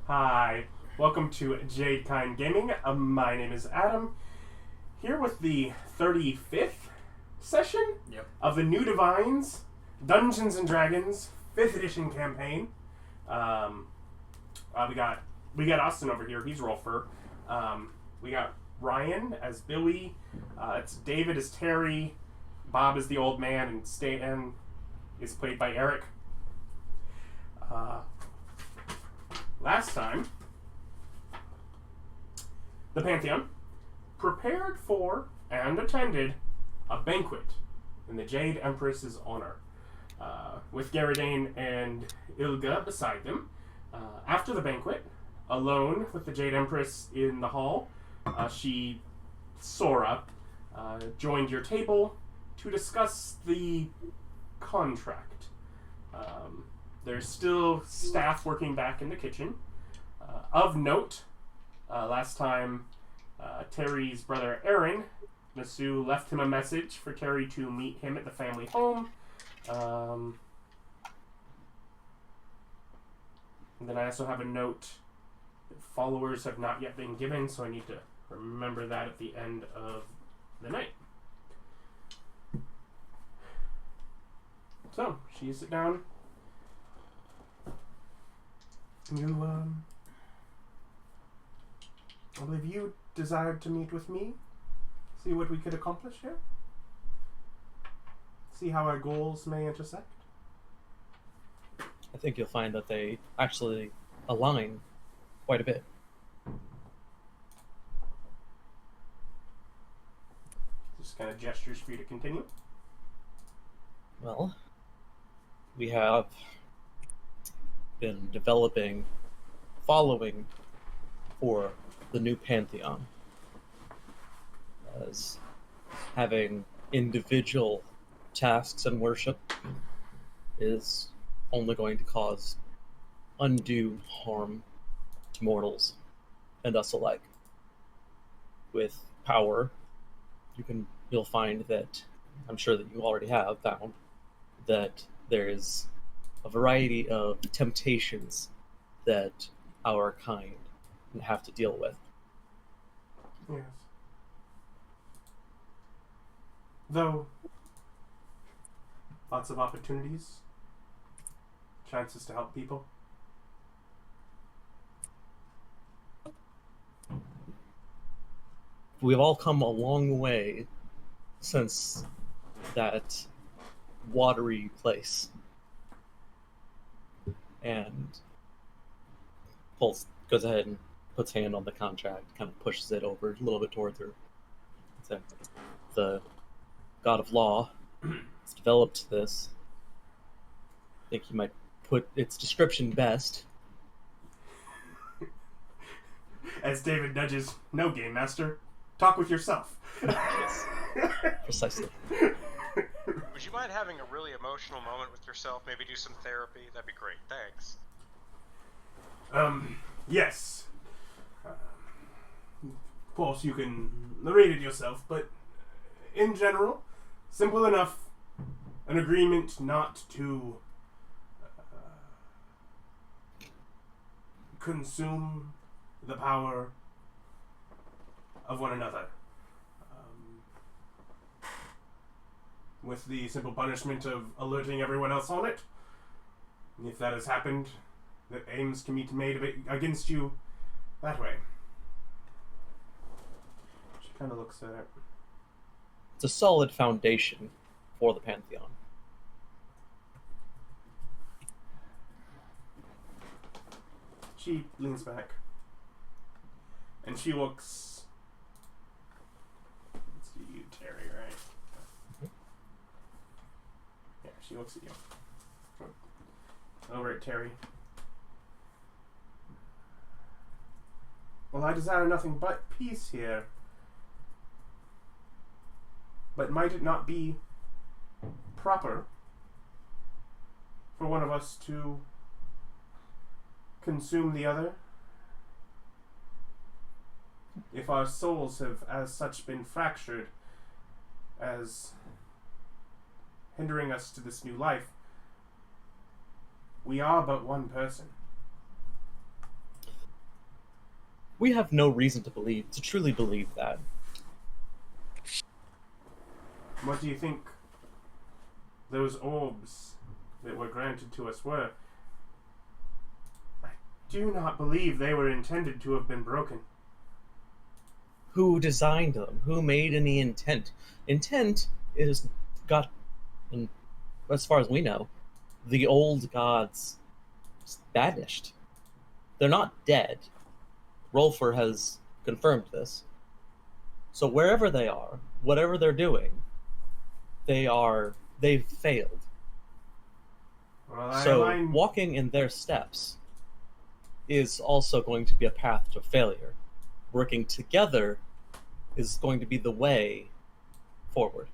Hi, welcome to Jade Gaming. My name is Adam, here with the 35th session Yep. of the New Divines Dungeons and Dragons 5th edition campaign. We got Austin over here. He's Rolfur. We got Ryan as Billy. It's David as Terry. Bob is the old man, and Stan is played by Eric. Last time, the Pantheon prepared for and attended a banquet in the Jade Empress's honor, with Garadane and Ilga beside them. After the banquet, alone with the Jade Empress in the hall, Sora, joined your table to discuss the contract. There's still staff working back in the kitchen. Of note, last time, Terry's brother Aaron, Misu, left him a message for Terry to meet him at the family home. And then I also have a note that followers have not yet been given, so I need to remember that at the end of the night. So, she sit down. I believe you desired to meet with me, see what we could accomplish here, see how our goals may intersect. I think you'll find that they actually align quite a bit. Just kind of gestures for you to continue. Well, we have been developing following for the new pantheon, as having individual tasks and worship is only going to cause undue harm to mortals and us alike. With power, you'll find that, I'm sure that you already have found, that there is a variety of temptations that our kind have to deal with. Yes. Though, lots of opportunities, chances to help people. We've all come a long way since that watery place. And goes ahead and puts hand on the contract, kind of pushes it over a little bit towards her. So, the God of Law has developed this. I think he might put its description best. As David nudges, no game master, talk with yourself. Yes, precisely. Would you mind having a really emotional moment with yourself? Maybe do some therapy? That'd be great. Thanks. Yes. Of course, you can narrate it yourself, but in general, simple enough. An agreement not to consume the power of one another. With the simple punishment of alerting everyone else on it. If that has happened, that aims can be made against you that way. She kind of looks at it. It's a solid foundation for the Pantheon. She leans back. And she looks... Let's do you, Terry, right? Yeah, she looks at you. Over at Terry. Well, I desire nothing but peace here. But might it not be proper for one of us to consume the other? If our souls have as such been fractured as hindering us to this new life, we are but one person. We have no reason to truly believe that. What do you think those orbs that were granted to us were? I do not believe they were intended to have been broken. Who designed them? Who made any intent? Intent is got, and as far as we know, the old gods banished. They're not dead. Rolfur has confirmed this. So wherever they are, whatever they're doing, they've failed. Well, So walking in their steps is also going to be a path to failure. Working together is going to be the way forward.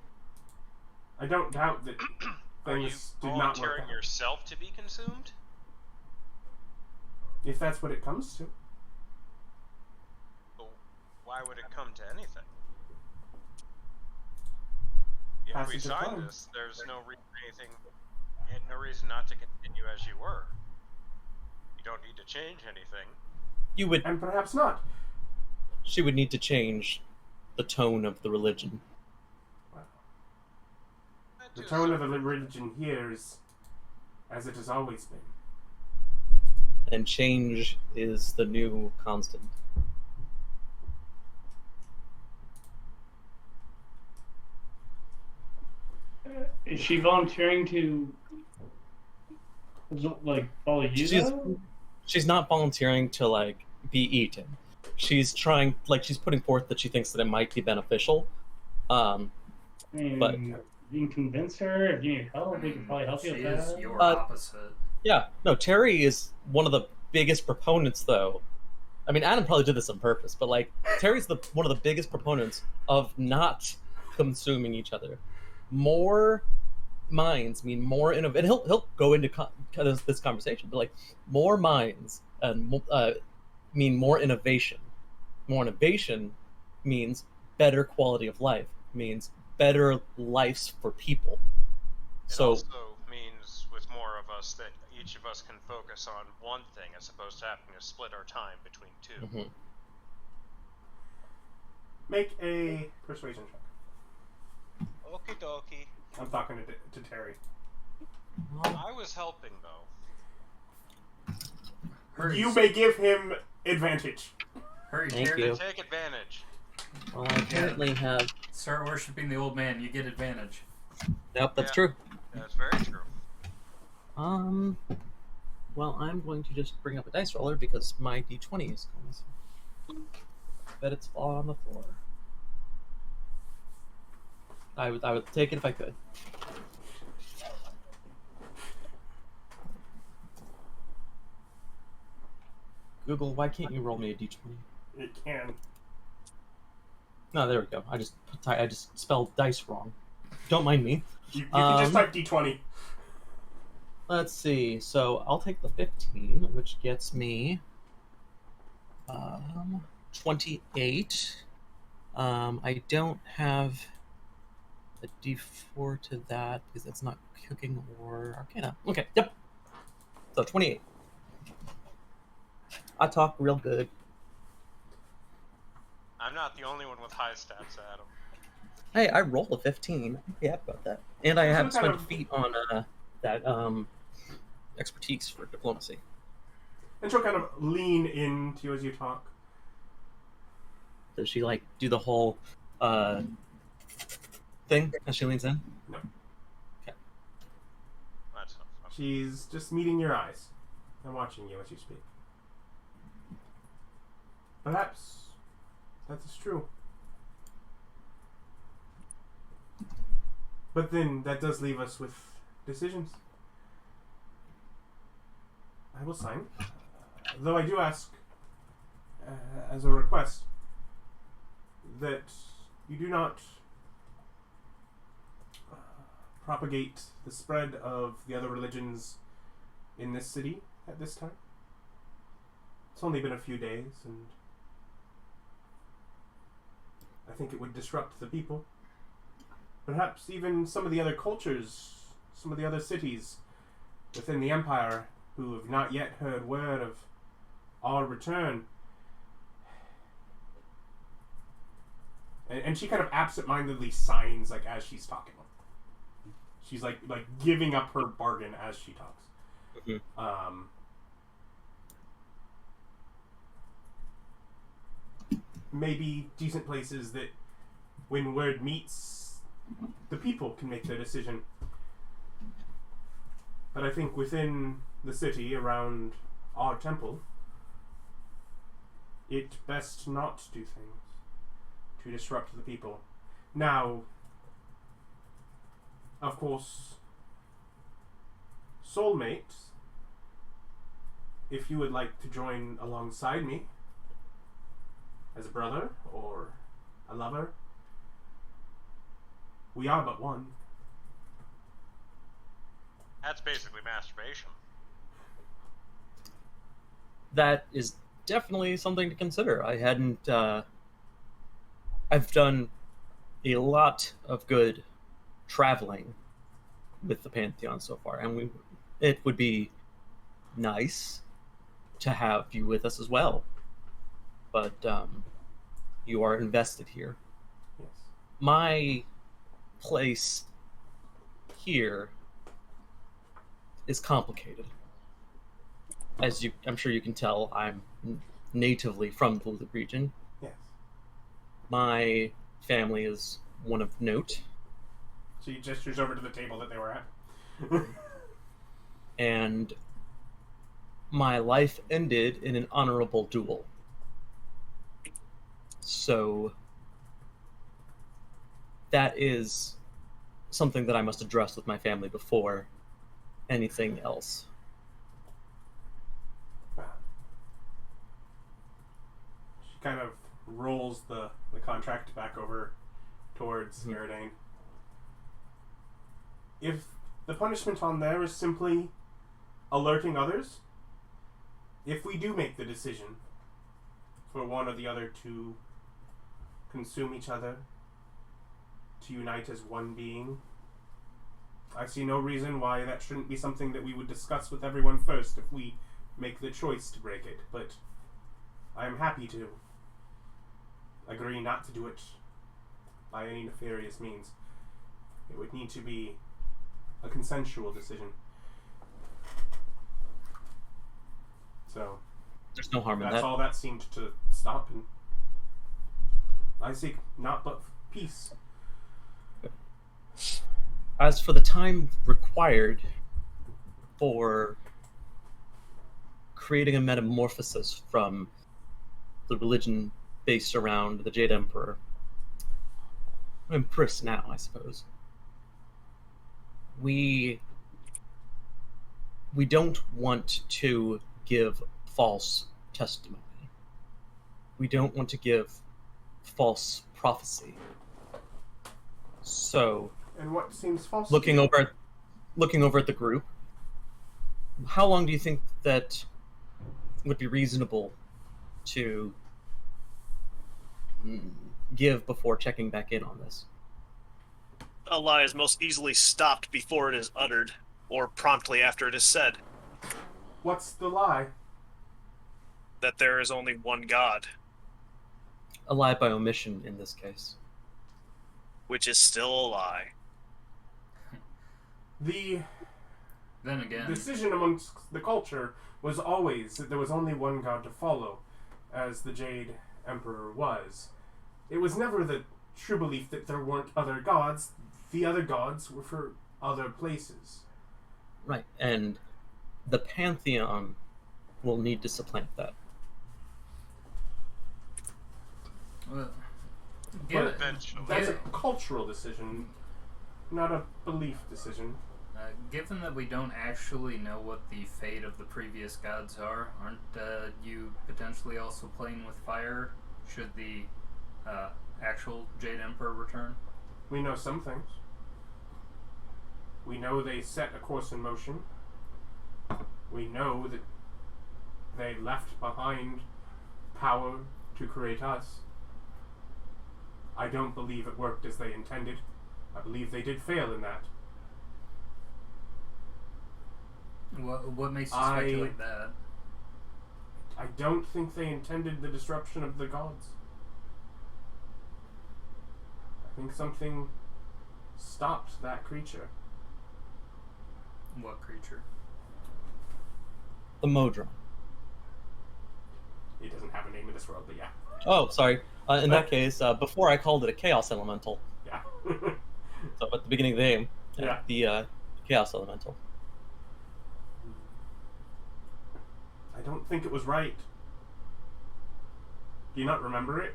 I don't doubt that Are you things did not work volunteering out. yourself to be consumed? If that's what it comes to. But why would it come to anything? If we Passage of signed time. this, there's no reason not to continue as you were. You don't need to change anything. You would. And perhaps not. She would need to change the tone of the religion. The tone of the religion here is as it has always been. And change is the new constant. Is she volunteering to, like, follow you? She's not volunteering to, like, be eaten. She's trying, like, she's putting forth that she thinks that it might be beneficial. I mean, but- you can convince her. If you need help, we can probably help you She with is that. your opposite. Yeah, no, Terry is one of the biggest proponents, though. I mean, Adam probably did this on purpose, but, like, Terry's one of the biggest proponents of not consuming each other. More minds mean more and he'll go into this conversation, but, like, more minds mean more innovation. More innovation means better quality of life, means better lives for people. It So also means with more of us that each of us can focus on one thing as opposed to having to split our time between two. mhm. Make a persuasion check. Okie dokie. I'm talking to Terry. I was helping though. Hurry, You may give him advantage. hurry, Thank Terry. you. Take advantage. Well, I apparently have. Start worshiping the old man. You get advantage. Yep, that's Yeah. true. That's very true. Well, I'm going to just bring up a dice roller because my d20 is gone. Bet it's fallen on the floor. I would take it if I could. Google, why can't you roll me a d20? It can. No, there we go. I just spelled dice wrong. Don't mind me. You can just type D20. Let's see. So I'll take the 15, which gets me 28. I don't have a D4 to that because that's not cooking or arcana. Okay, yep. So 28. I talk real good. I'm not the only one with high stats, Adam. Hey, I rolled a 15. Yeah, about that. And I have Some kind spent a feat on that expertise for diplomacy. And she'll kind of lean into you as you talk. Does she like do the whole thing as she leans in? No. Okay. That's not fun. She's just meeting your eyes and watching you as you speak. Perhaps that is true. But then that does leave us with decisions. I will sign. Though I do ask, as a request, that you do not propagate the spread of the other religions in this city at this time. It's only been a few days, and I think it would disrupt the people. Perhaps even some of the other cultures, some of the other cities within the Empire who have not yet heard word of our return And she kind of absentmindedly signs like as she's talking. She's like giving up her bargain as she talks. Mhm. Maybe decent places that when word meets, the people can make their decision. But I think within the city around our temple, it best not do things to disrupt the people. Now, of course, soulmates, if you would like to join alongside me as a brother or a lover, we are but one. That's basically masturbation. That is definitely something to consider. I hadn't. I've done a lot of good traveling with the Pantheon so far, and it would be nice to have you with us as well. But you are invested here. Yes. My place here is complicated. As I'm sure you can tell, I'm natively from the Boulder region. Yes. My family is one of note, She gestures over to the table that they were at. and my life ended in an honorable duel. So that is something that I must address with my family before anything else. She kind of rolls the contract back over towards Erdane. If the punishment on there is simply alerting others, if we do make the decision for one or the other to consume each other, to unite as one being, I see no reason why that shouldn't be something that we would discuss with everyone first if we make the choice to break it. But I am happy to agree not to do it by any nefarious means. It would need to be a consensual decision. So There's no harm in that's that. all that seemed to stop, and I seek not but peace. As for the time required for creating a metamorphosis from the religion based around the Jade Empress now, I suppose. We don't want to give false testimony. We don't want to give false prophecy. So, And what seems false? looking over at the group, how long do you think that would be reasonable to give before checking back in on this? A lie is most easily stopped before it is uttered, or promptly after it is said, What's the lie? that there is only one God, A lie by omission in this case. which is still a lie. The Then again, decision amongst the culture was always that there was only one god to follow, as the Jade Emperor was. It was never the true belief that there weren't other gods. The other gods were for other places. Right, and the Pantheon will need to supplant that. well, But Eventually. that's a cultural decision, not a belief decision. given that we don't actually know what the fate of the previous gods are, aren't you potentially also playing with fire should the actual Jade Emperor return? We know some things. We know they set a course in motion. We know that they left behind power to create us. I don't believe it worked as they intended. I believe they did fail in that. What makes you I- speculate that? I don't think they intended the disruption of the gods. I think something stopped that creature. What creature? The Modron. It doesn't have a name in this world, but yeah. Oh, sorry. In that case, before I called it a Chaos Elemental. Yeah. So at the beginning of the game, Yeah. the Chaos Elemental. I don't think it was right. Do you not remember it?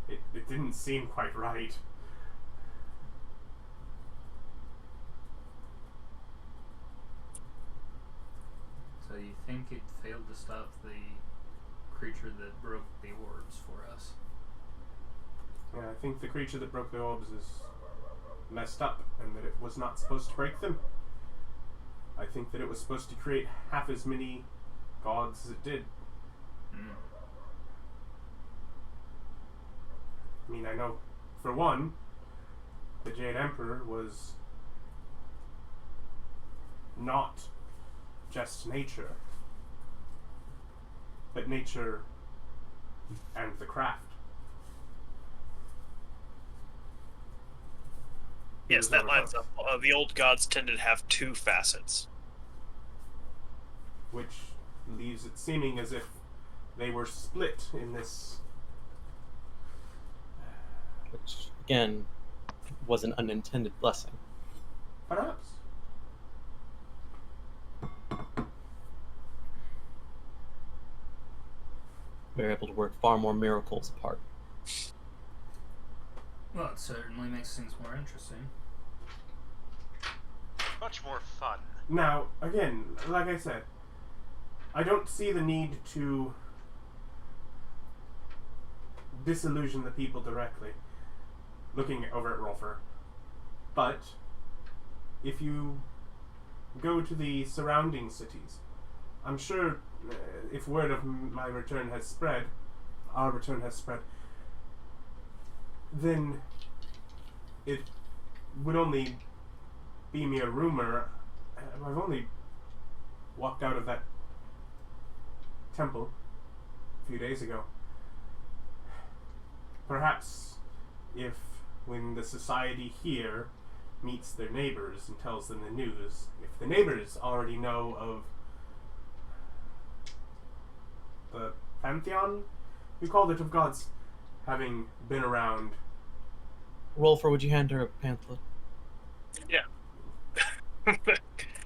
It didn't seem quite right. So you think it failed to stop the creature that broke the orbs for us? Yeah, I think the creature that broke the orbs is messed up, and that it was not supposed to break them. I think that it was supposed to create half as many gods as it did. Hmm. I mean, I know, for one, the Jade Emperor was not just nature, but nature and the craft. Yes, that lines up. The old gods tended to have two facets. Which leaves it seeming as if they were split in this. Which, again, was an unintended blessing. Perhaps. We were able to work far more miracles apart. Well, it certainly makes things more interesting. Much more fun. Now, again, like I said, I don't see the need to disillusion the people directly, looking over at Rolfur. But if you go to the surrounding cities, I'm sure if word of my return has spread, our return has spread, then it would only be mere rumor. I've only walked out of that temple a few days ago. Perhaps if when the society here meets their neighbors and tells them the news, if the neighbors already know of the pantheon, we called it, of gods, having been around. Rolfur, would you hand her a pamphlet? Yeah.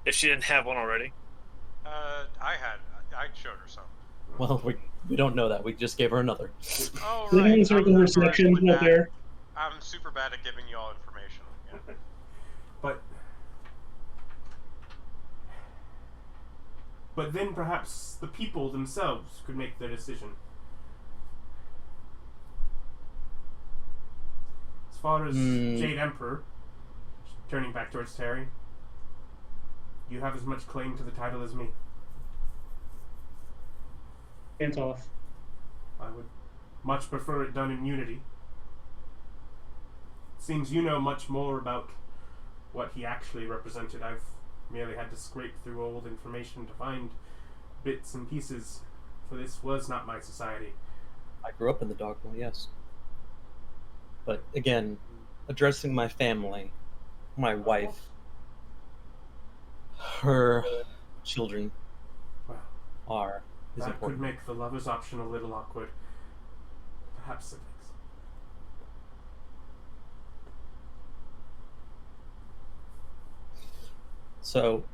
If she didn't have one already. I showed her some. Well, we don't know that. We just gave her another. Oh, Living right. in circular sections out there. I'm super bad at giving you all information. Yeah. But then perhaps the people themselves could make their decision. As far as Jade Emperor, turning back towards Terry, you have as much claim to the title as me. Hands off. I would much prefer it done in unity. Seems you know much more about what he actually represented. I've merely had to scrape through old information to find bits and pieces, for this was not my society. I grew up in the Dogma, yes. But again, addressing my family, my wife, her children Well, is that important. could make the lover's option a little awkward. Perhaps siblings. So,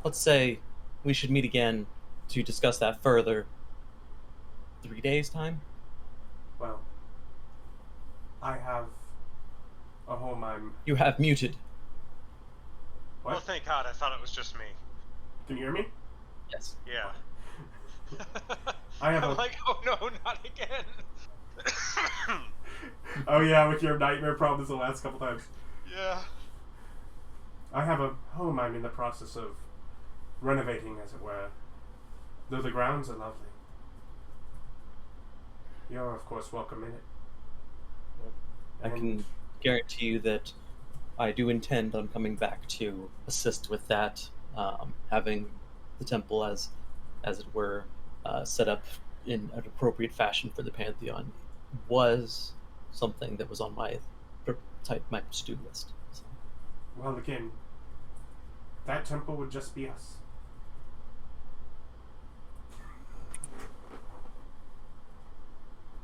let's say we should meet again to discuss that further. 3 days' time? Well, I have a home I'm... You have muted. What? Well, thank God. I thought it was just me. Can you hear me? Yes. Yeah. I have I'm a... like, oh no, not again. Oh yeah, with your nightmare problems the last couple times. Yeah. I have a home I'm in the process of renovating, as it were. Though the grounds are lovely. You're, of course, welcome in it. I can guarantee you that I do intend on coming back to assist with that, having the temple as it were, set up in an appropriate fashion for the pantheon was something that was on my my to-do list. So. Well, again, that temple would just be us.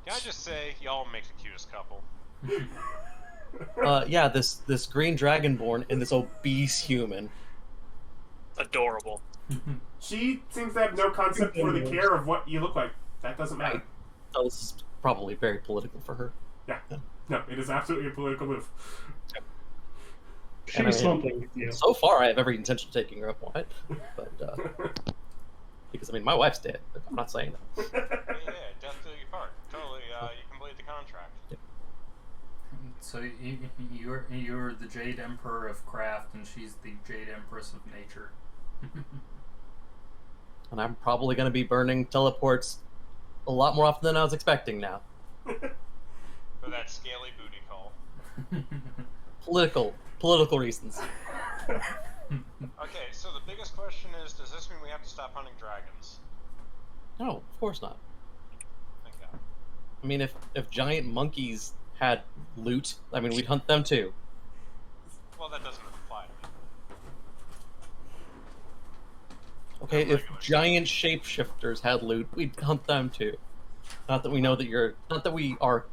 Can I just say, y'all make the cutest couple? Yeah, this green dragonborn and this obese human. Adorable. She seems to have no concept for the care of what you look like. That doesn't matter. So this is probably very political for her. Yeah. No, it is absolutely a political move. She was something. Yeah. So far, I have every intention of taking her up on it, but because I mean, my wife's dead. But I'm not saying that. Yeah, death do you part. Totally, you complete the contract. So you're the Jade Emperor of craft, and she's the Jade Empress of nature. And I'm probably going to be burning teleports a lot more often than I was expecting now. For that scaly booty call. Political reasons. Okay, so the biggest question is, does this mean we have to stop hunting dragons? No, of course not. Thank God. I mean, if giant monkeys had loot, I mean, we'd hunt them too. Well, that doesn't apply to me. Okay, if giant shapeshifters had loot, we'd hunt them too. Not that we know that you're... Not that we are...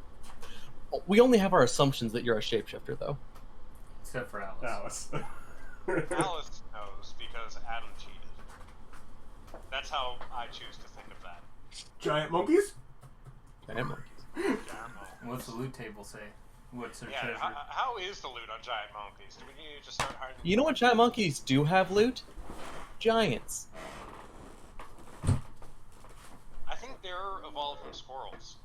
We only have our assumptions that you're a shapeshifter, though. Except for Alice. Alice knows because Adam cheated. That's how I choose to think of that. Giant monkeys? Giant monkeys. What's the loot table say? What's their Yeah, treasure? how is the loot on giant monkeys? Do we need to just start hiding? You know what giant monkeys do have loot? Giants. I think they're evolved from squirrels.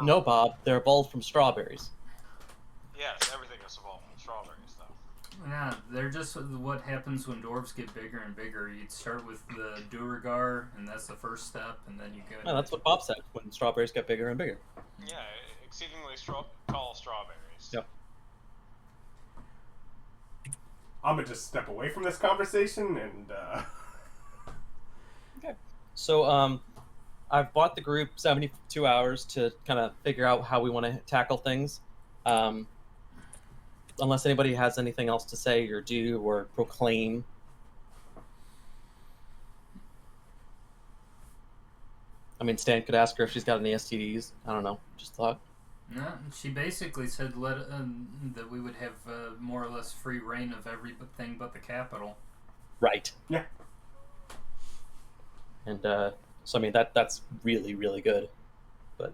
No, Bob, they're evolved from strawberries. Yes, everything is evolved from strawberries, though. Yeah, they're just what happens when dwarves get bigger and bigger. You'd start with the Duragar, and that's the first step, and then you go... No, that's what Bob said, when strawberries get bigger and bigger. Yeah, exceedingly tall strawberries. Yep. I'm gonna just step away from this conversation and, Okay. So, I've bought the group 72 hours to kind of figure out how we want to tackle things. Unless anybody has anything else to say or do or proclaim. I mean, Stan could ask her if she's got any STDs. I don't know. Just thought. No, she basically said that we would have more or less free reign of everything but the capital. Right. yeah. And so, I mean, that's really, really good. But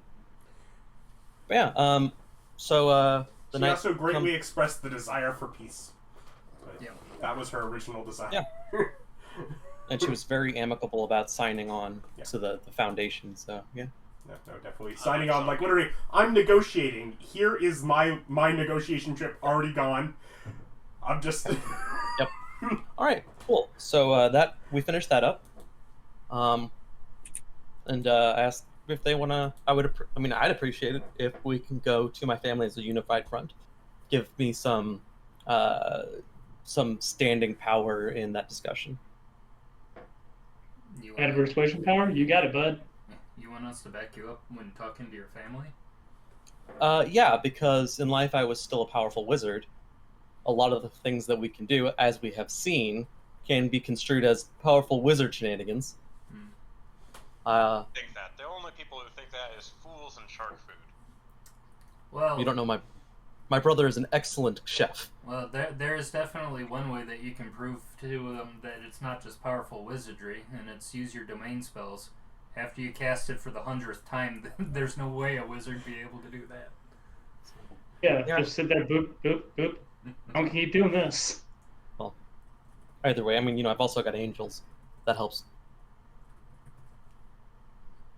yeah, so the She night also greatly expressed the desire for peace. But Yeah. that was her original desire. Yeah. And she was very amicable about signing on Yeah. to the foundation, so yeah. No, definitely. Signing on, like, literally, I'm negotiating. Here is my negotiation trip already gone. I'm just... Yep. Alright, cool. So that we finished that up. And I asked if they want to... I'd appreciate it if we can go to my family as a unified front. Give me some standing power in that discussion. Add persuasion power? You got it, bud. You want us to back you up when talking to your family? Yeah, because in life I was still a powerful wizard. A lot of the things that we can do, as we have seen, can be construed as powerful wizard shenanigans. Think that. The only people who think that is fools and shark food. Well, You don't know my brother is an excellent chef. Well, there is definitely one way that you can prove to them that it's not just powerful wizardry, and it's use your domain spells. After you cast it for the 100th time, there's no way a wizard be able to do that. Yeah, Yeah. just sit there, boop, boop, boop. Don't keep doing this. Well, either way, I mean, I've also got angels. That helps.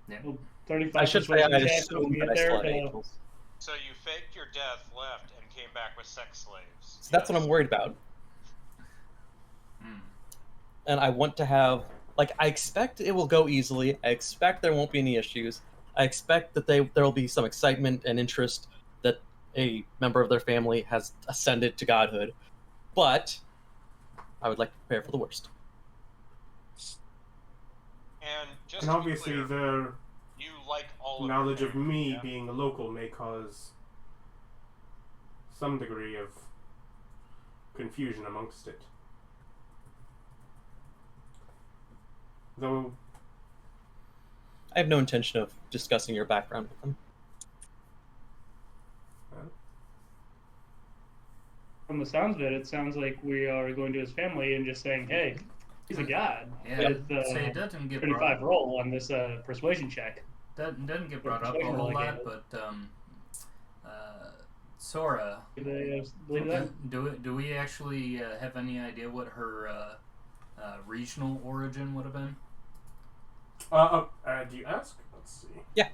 Yeah. Well, 35 I should say I persuasion checks, assume we'll that I get still have there, angels. So you faked your death, left, and came back with sex slaves. So that's what I'm worried about. And I want to have... Like, I expect it will go easily. I expect there won't be any issues. I expect that there will be some excitement and interest that a member of their family has ascended to godhood. But I would like to prepare for the worst. And just And to be obviously clear, the... you like all of knowledge your of me yeah. being a local may cause some degree of confusion amongst it. Though I have no intention of discussing your background with them. From the sounds of it, it sounds like we are going to his family and just saying, "Hey, he's a god." Yeah, With so it doesn't get 35 roll on this persuasion check. doesn't get brought up a whole lot, but Sora, Do they believe that? do we actually have any idea what her regional origin would have been? do you ask? Let's see. Yeah.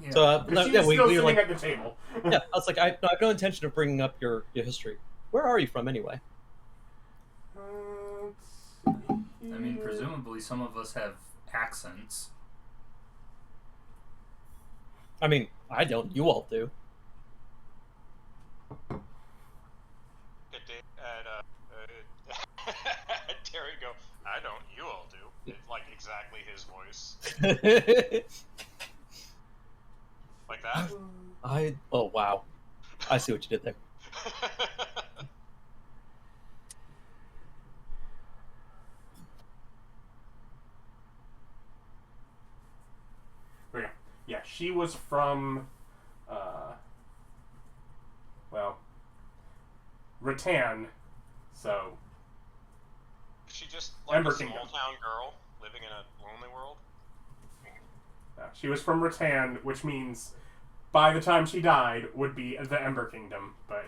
Yeah. So, Because she yeah, was we still were sitting like, at the table. yeah, I was like, I have no intention of bringing up your history. Where are you from, anyway? Let's see I mean, here. presumably some of us have accents. I mean, I don't. You all do. Good day at Terry go, I don't, you all do. It's like exactly his voice. Like that? Oh, wow. I see what you did there. Yeah, she was from, Rattan, so... She just like Ember a Kingdom. small town girl living in a lonely world? she was from Rattan, which means by the time she died would be the Ember Kingdom, but...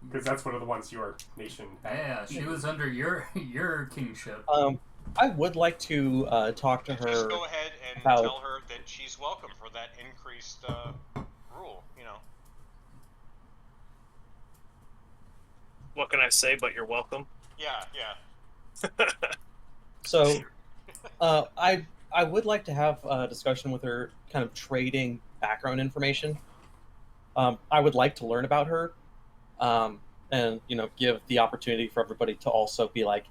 Because that's one of the ones your nation had. Yeah, she was under your kingship. I would like to talk to her. Just go ahead and about- tell her that she's welcome for that increased rule, you know. What can I say? But you're welcome. Yeah. So, I would like to have a discussion with her, kind of trading background information. I would like to learn about her, and give the opportunity for everybody to also be like,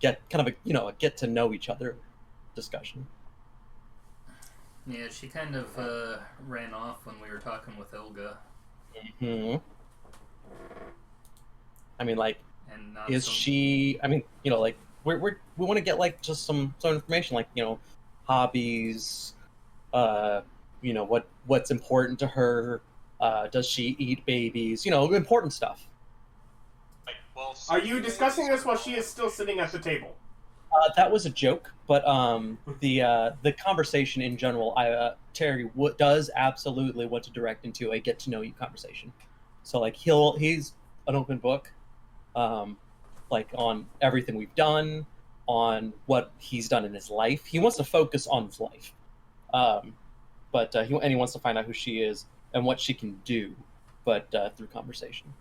get kind of a get to know each other discussion. Yeah, she kind of ran off when we were talking with Ilga. Hmm. I mean, like, And not is so- she? I mean, like we want to get like just some information, like hobbies, what's important to her. Does she eat babies? Important stuff. Like, well, Are you discussing this while she is still sitting at the table? That was a joke, but the conversation in general, Terry does absolutely want to direct into a get to know you conversation. So like he's an open book, like on everything we've done, on what he's done in his life. He wants to focus on his life, but he wants to find out who she is and what she can do, but through conversation.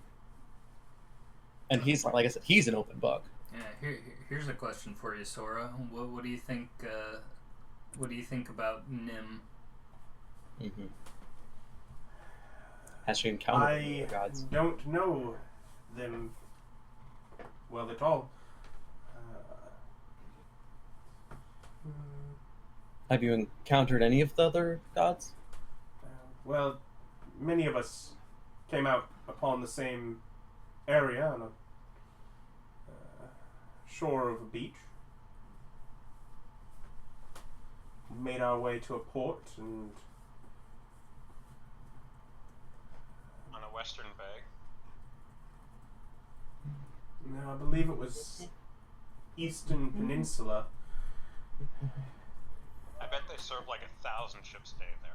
And he's, like I said, he's an open book. Yeah, here's a question for you, Sora. What do you think? What do you think about Nim? Mm-hmm. Has she encountered any I other gods? don't know them well at all. Have you encountered any of the other gods? Well, many of us came out upon the same area on a shore of a beach. Made our way to a port and on a western bay. I believe it was Eastern Peninsula. I bet they serve like 1,000 ships a day there.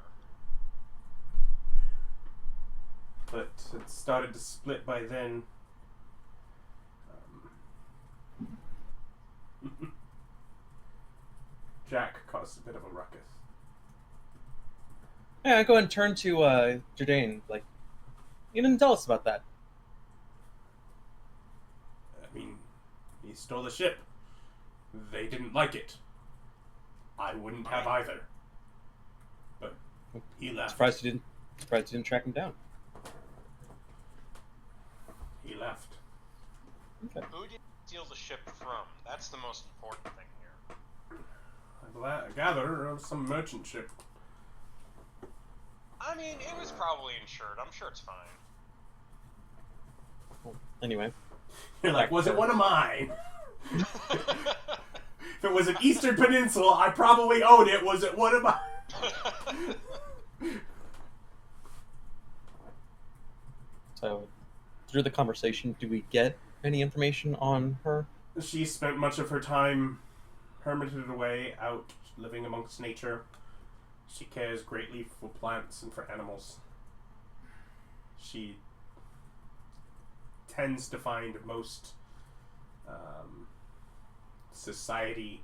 But it started to split by then. Jack caused a bit of a ruckus. Yeah, I go and turn to Jardane. Like, you didn't tell us about that. I mean, he stole the ship. They didn't like it. I wouldn't have either. But he left. Surprised you didn't track him down. He left. Okay. Who did you steal the ship from? That's the most important thing here. gather of some merchant ship. I mean, it was probably insured. I'm sure it's fine. Anyway. You're like, was it one of mine? If it was an Eastern Peninsula, I probably owned it. Was it one of mine? So, through the conversation, do we get any information on her? She spent much of her time hermited away, out living amongst nature. She cares greatly for plants and for animals. She tends to find most society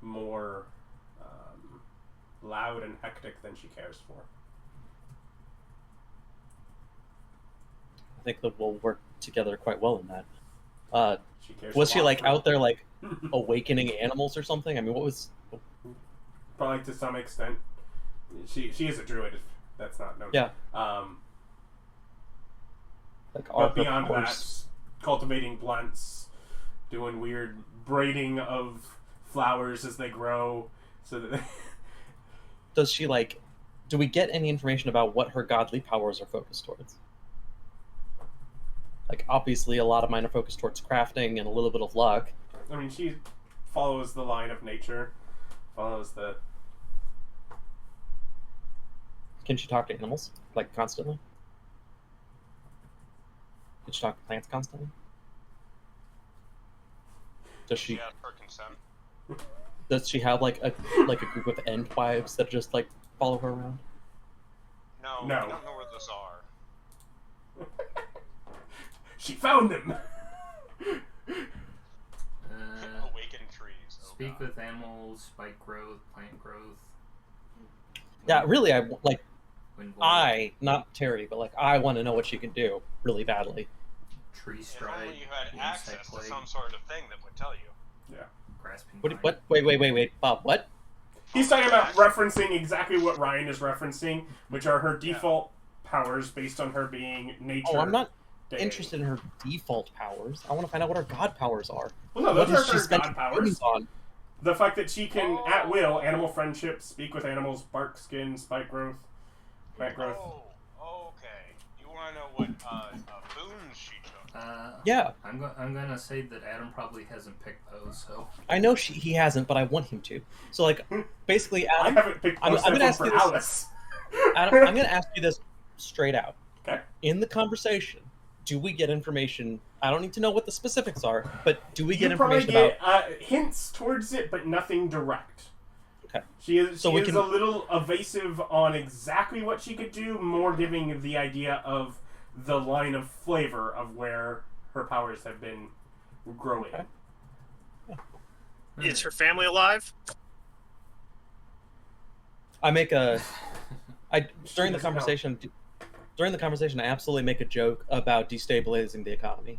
more loud and hectic than she cares for. I think that we'll work together quite well in that. She cares Was a she lot like for- out there like awakening animals or something? I mean, what was? Probably to some extent. She is a druid. That's not known. Yeah. Like are But beyond her that, powers- cultivating plants, doing weird braiding of flowers as they grow, so that does she like? Do we get any information about what her godly powers are focused towards? Like, obviously, a lot of mine are focused towards crafting and a little bit of luck. I mean, she follows the line of nature, follows the. Can she talk to animals like constantly? Can she talk to plants constantly? Does she? Yeah, for consent. Does she have like a group of end wives that just like follow her around? No, No. I don't know where those are. She found them. Awakened trees. Oh, Speak God. with animals, spike growth, plant growth. Yeah, really, Wind blow, I, not Terry, but like I want to know what she can do really badly. tree If strike, only you had insect access to plague, some sort of thing that would tell you. grasping What? vine. Wait, Bob. What? He's talking about referencing exactly what Ryan is referencing, which are her default powers based on her being nature. Oh, I'm not deity. interested in her default powers. I want to find out what her god powers are. Well, no, What those does are she her spend god her powers. earnings on? The fact that she can, at Oh. will, animal friendship, speak with animals, bark skin, spike growth, plant growth. Oh, okay. You want to know what boons she took? Yeah, I'm gonna say that Adam probably hasn't picked those, so I know he hasn't, but I want him to. So like, basically, I Adam, haven't picked I'm most gonna of them ask for you this- Alice. I'm gonna ask you this straight out. Okay. In the conversation, do we get information? I don't need to know what the specifics are, but do we get You probably information about? get hints towards it, but nothing direct. Okay. She is, So she we is can- a little evasive on exactly what she could do, more giving the idea of the line of flavor of where her powers have been growing. Okay. Is her family alive? I make a. I during the doesn't know. conversation. During the conversation, I absolutely make a joke about destabilizing the economy.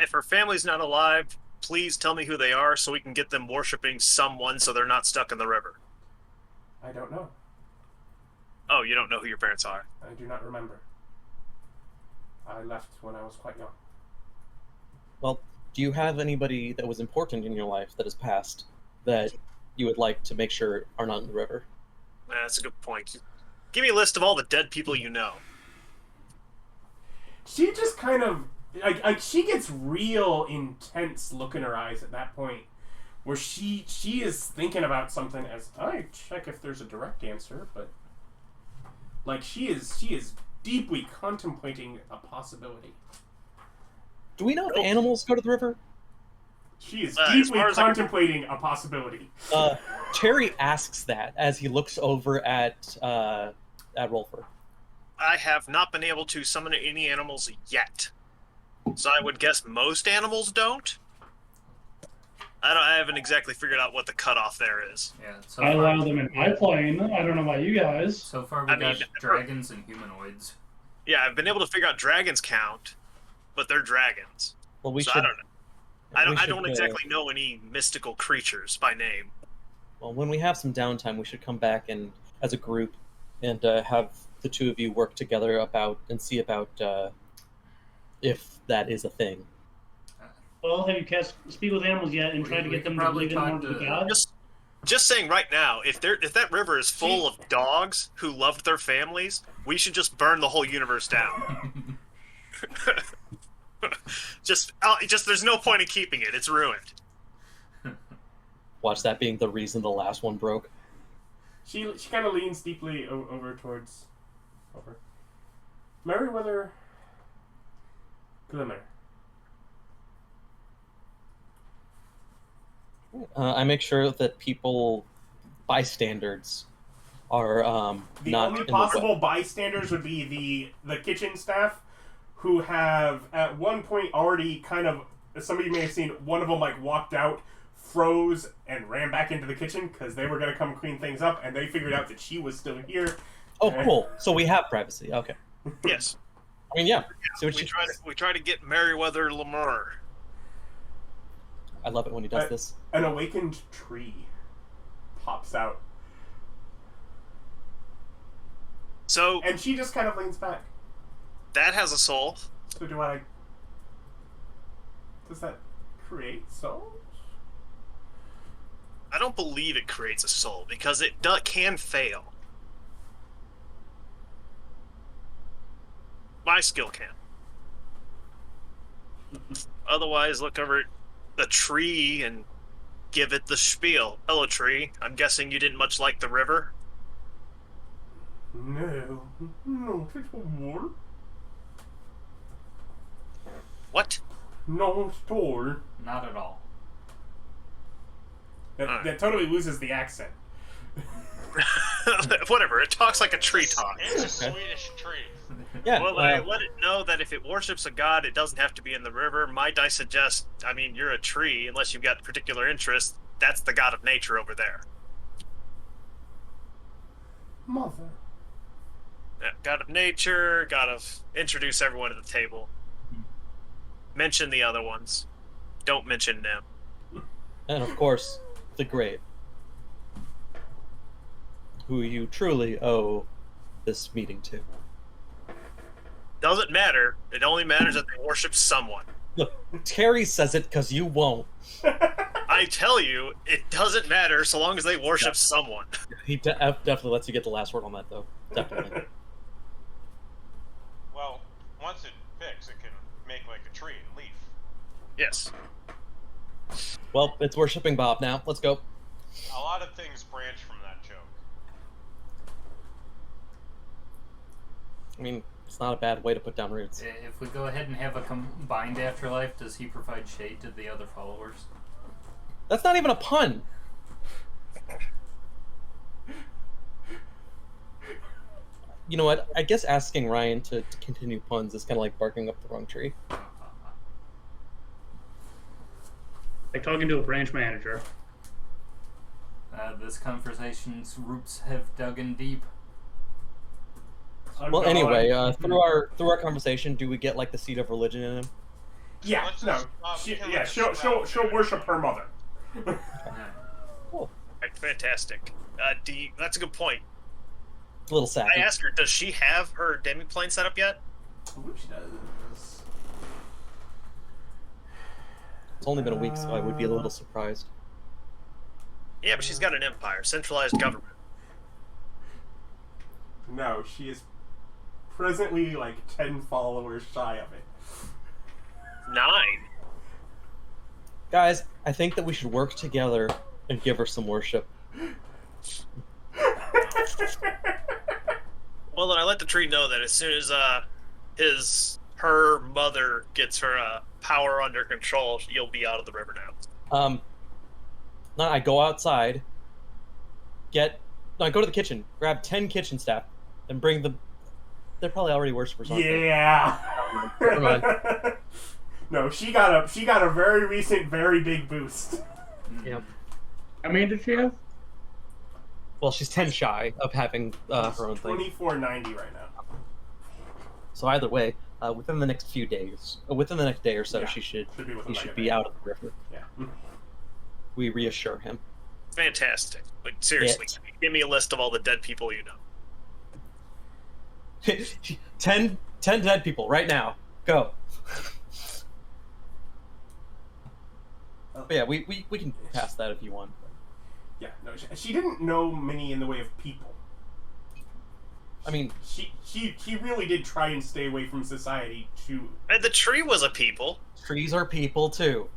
If her family's not alive, please tell me who they are so we can get them worshiping someone so they're not stuck in the river. I don't know. Oh, you don't know who your parents are. I do not remember. I left when I was quite young. Well, do you have anybody that was important in your life that has passed that you would like to make sure are not in the river? That's a good point. Give me a list of all the dead people you know. She just kind of like she gets real intense look in her eyes at that point, where she is thinking about something as I check if there's a direct answer, but like she is deeply contemplating a possibility. Do we know if animals go to the river? She is As deeply far as I can- contemplating a possibility. Terry asks that as he looks over at Rolfur. I have not been able to summon any animals yet. So I would guess most animals don't. I haven't exactly figured out what the cutoff there is. yeah. So I far, allow them in my plane. I don't know about you guys. so far we I mean, got dragons and humanoids. Yeah, I've been able to figure out dragons count, but they're dragons. Well, we So should. I don't know. I don't should, exactly know any mystical creatures by name. Well, when we have some downtime, we should come back and, as a group, and have the two of you work together about and see about if that is a thing. Well, have you cast Speak with Animals yet and We- tried to we get could them to probably believe in more talk of the to- gods? Just saying right now, if that river is full of dogs who loved their families, we should just burn the whole universe down. just there's no point in keeping it. It's ruined. Watch that being the reason the last one broke. She kind of leans deeply over towards Meriwether Glimmer. I make sure that bystanders, are The not only in possible bystanders would be the kitchen staff, who have at one point already kind of, some of you may have seen, one of them like walked out, froze, and ran back into the kitchen because they were going to come clean things up, and they figured out that she was still here. Oh, cool. So we have privacy. Okay. Yes. I mean, yeah. See what We try to get Meriwether Lemur. I love it when he does this. An awakened tree pops out. So And she just kind of leans back. that has a soul. So does that create souls? I don't believe it creates a soul because it can fail. My skill can. Otherwise, look over at the tree and give it the spiel. Hello, tree. I'm guessing you didn't much like the river? No, not at all. What? Not at all. Not at all. That totally loses the accent. Whatever, it talks like a tree talk. It's a Swedish tree. Yeah. Well, I let it know that if it worships a god, it doesn't have to be in the river. Might I suggest, you're a tree, unless you've got particular interest, that's the god of nature over there. Mother. Yeah, god of nature, god of... Introduce everyone at the table. Mention the other ones. Don't mention them. And of course, the great, who you truly owe this meeting to. Doesn't matter. It only matters that they worship someone. Look, Terry says it because you won't. I tell you, it doesn't matter so long as they worship someone. He definitely lets you get the last word on that, though. Definitely. Well, once it picks, it can make like a tree and leaf. Yes. Well, it's worshipping Bob now. Let's go. A lot of things branch from that joke. I mean, it's not a bad way to put down roots. If we go ahead and have a combined afterlife, does he provide shade to the other followers? That's not even a pun. You know what? I guess asking Ryan to continue puns is kind of like barking up the wrong tree. Like talking to a branch manager. This conversation's roots have dug in deep. Well, anyway, through our conversation, do we get like the seed of religion in him? Yeah, Let's just, she'll worship her mother. Cool. Right, fantastic. That's a good point. A little sad. I asked her, does she have her demiplane set up yet? I believe she does. It's only been a week, so I would be a little surprised. Yeah, but she's got an empire, centralized government. No, she is presently like 10 followers shy of it. 9. Guys, I think that we should work together and give her some worship. Well, then I let the tree know that as soon as her mother gets her power under control, you'll be out of the river now. No, I go outside, I go to the kitchen, grab 10 kitchen staff, and bring them. They're probably already worshippers, aren't they? Yeah. Never mind. No, she got a very recent, very big boost. Yep. How many did she have? Well, she's 10 shy of having her own thing. 2490 right now. So either way, within the next few days, within the next day or so, Yeah, he should be within he like should a be day. out of the river. Yeah. We reassure him. Fantastic. Like, seriously, give me a list of all the dead people you know. 10 dead people right now. Go. But yeah, we can pass that if you want. Yeah, no, she didn't know many in the way of people. I mean, she really did try and stay away from society to... And the tree was a people. trees are people too.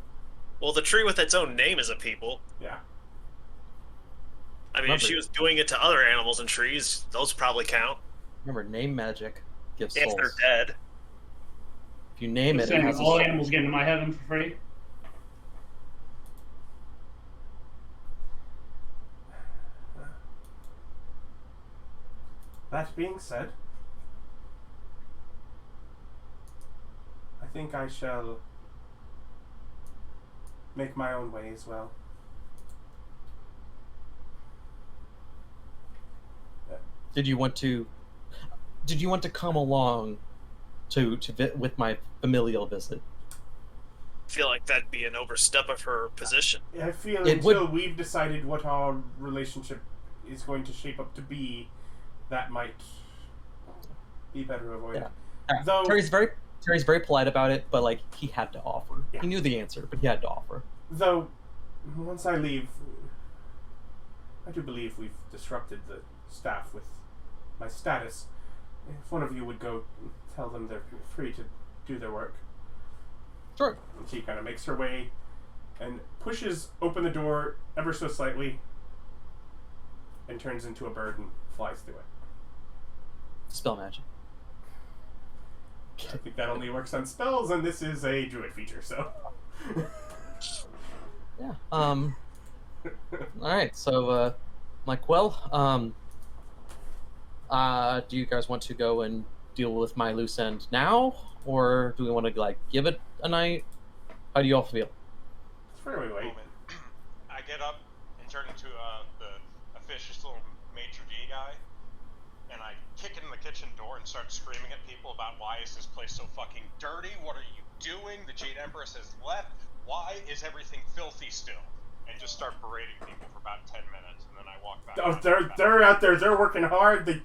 Well, the tree with its own name is a people. Yeah. I mean, if she was doing it to other animals and trees, those probably count. Remember, name magic gives If souls. they're dead. If you name Just it, it saying, has a all soul. animals get into my heaven for free. That being said, I think I shall make my own way as well. Did you want to come along to with my familial visit? I feel like that'd be an overstep of her position. I feel It until would- we've decided what our relationship is going to shape up to be, that might be better avoided. Yeah. Though- Terry's very polite about it, but like he had to offer. Yeah. He knew the answer, but he had to offer. Though, once I leave, I do believe we've disrupted the staff with my status. If one of you would go tell them they're free to do their work. Sure. And she kind of makes her way and pushes open the door ever so slightly and turns into a bird and flies through it. Spell magic. I think that only works on spells, and this is a druid feature, so... Yeah. All right. So, like, well, do you guys want to go and deal with my loose end now, or do we want to like give it a night? How do you all feel? It's fairly late. Moment. I get up and turn into the officious little maitre d' guy, and I kick in the kitchen door and start screaming at people about why is this place so fucking dirty? What are you doing? The Jade Empress has left. Why is everything filthy still? And just start berating people for about 10 minutes, and then I walk back. Oh, they're out there. They're working hard.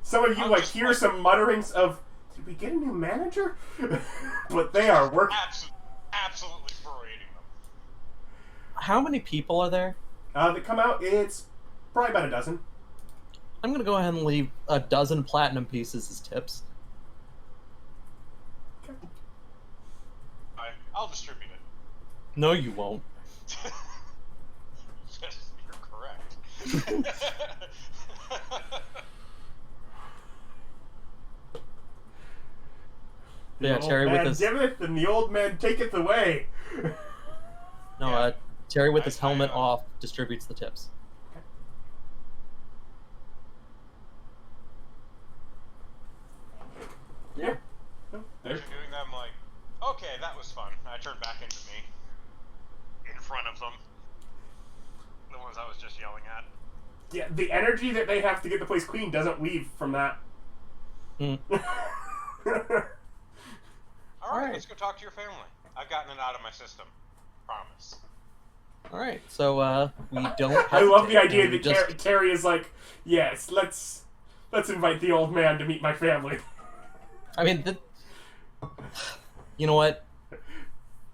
Some of you like hear some mutterings of, "Did we get a new manager?" But they are working. Absolutely berating them. How many people are there? That come out. It's probably about a dozen. I'm gonna go ahead and leave a dozen platinum pieces as tips. I'll distribute it. No, you won't. Yes, you're correct. The Yeah, old Terry with man his giveth, and the old man taketh away. no, Yeah. Terry with his I helmet know. off distributes the tips. Yeah. No, As they're- you're doing that, I'm like, okay, that was fun. I turned back into me. In front of them. The ones I was just yelling at. Yeah, the energy that they have to get the place clean doesn't leave from that. Hmm. Alright, Alright. let's go talk to your family. I've gotten it out of my system. Promise. All right, so we don't. I love the hesitate, idea and we that Terry is like, yes, let's invite the old man to meet my family. I mean, you know what?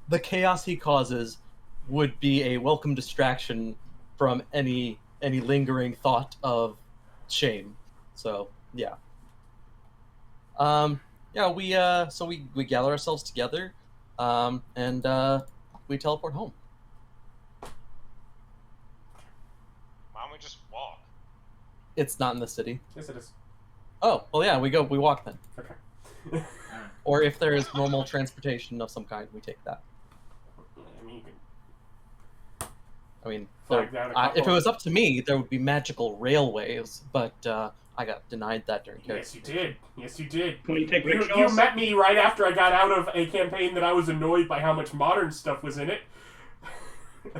The chaos he causes would be a welcome distraction from any lingering thought of shame. So yeah. Yeah, we gather ourselves together, and we teleport home. Why don't we just walk? It's not in the city. Yes, it is. Oh, well, yeah, we walk then. Okay. Or if there is normal transportation of some kind, we take that. I mean, you can I mean, flag down a if it couple. was up to me, there would be magical railways, but I got denied that during Yes, character. you did. Yes, you did. Can we take You rickshaws? met me right after I got out of a campaign that I was annoyed by how much modern stuff was in it.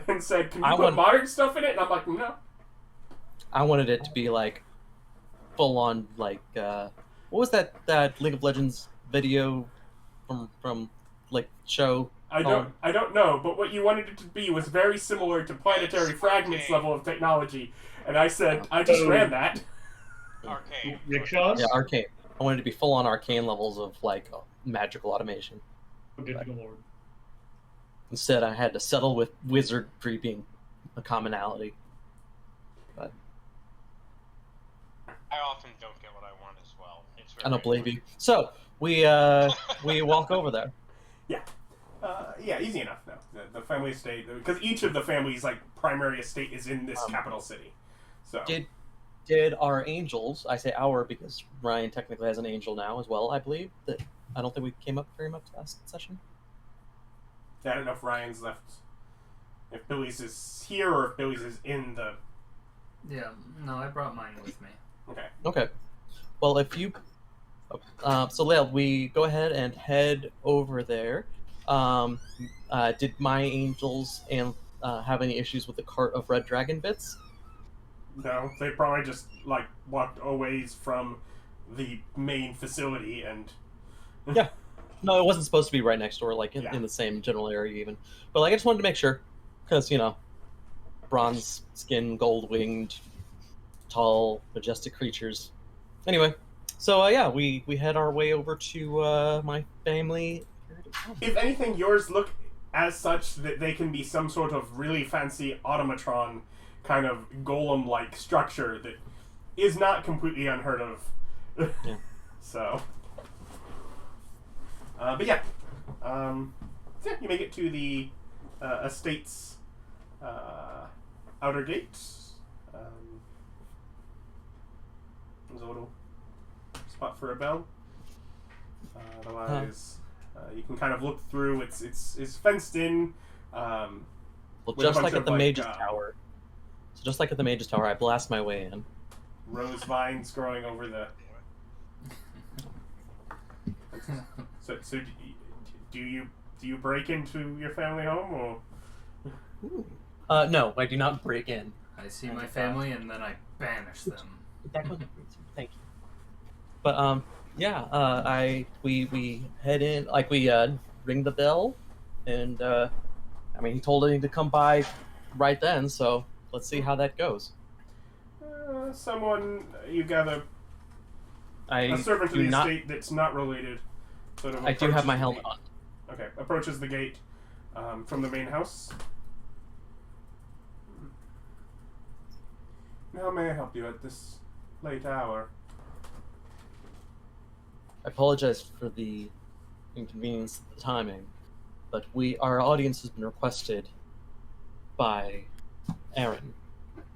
And said, can you I put want- modern stuff in it? And I'm like, no. I wanted it to be like full on like what was that League of Legends video from like show? I don't know, but what you wanted it to be was very similar to Planetary Fragments Okay. level of technology. And I said, I just ran that. Arcane. Rickshaws? Yeah, arcane. I wanted it to be full on arcane levels of like magical automation. Oh, good lord. Instead, I had to settle with wizardry being a commonality. But I often don't get what I want as well. It's very I don't believe annoying. you. So we walk over there. Yeah, easy enough. No, the family estate, because each of the families' like primary estate is in this capital city. So Did our angels? I say our because Ryan technically has an angel now as well. I believe that. I don't think we came up very much last session. I don't know if Ryan's left. If Billy's is here or if Billy's is in the. Yeah, no, I brought mine with me. Okay. Okay. Well, if you. So, Lael, we go ahead and head over there. Did my angels and have any issues with the cart of red dragon bits? No, they probably just like walked a ways from the main facility and. Yeah. No, it wasn't supposed to be right next door, like in the same general area even. But like, I just wanted to make sure, because bronze skin, gold winged, tall, majestic creatures. Anyway, so yeah, we head our way over to my family. If anything, yours look as such that they can be some sort of really fancy automatron kind of golem-like structure that is not completely unheard of. Yeah. So, but yeah, so you make it to the estate's outer gate. There's a little spot for a bell. Otherwise, you can kind of look through. It's fenced in. Well, with a just bunch like of, at the like, Mage's Tower. So just like at the Mage's Tower, I blast my way in. Rose vines growing over the. So do you break into your family home or? No, I do not break in. I see my family and then I banish them. Thank you. But yeah, we head in, like we ring the bell, and I mean he told me to come by right then, so let's see how that goes. Someone you gather, a servant of the estate that's not related. Sort of I do have my helmet gate. on. Okay, approaches the gate from the main house. How may I help you at this late hour? I apologize for the inconvenience of the timing, but our audience has been requested by Aaron.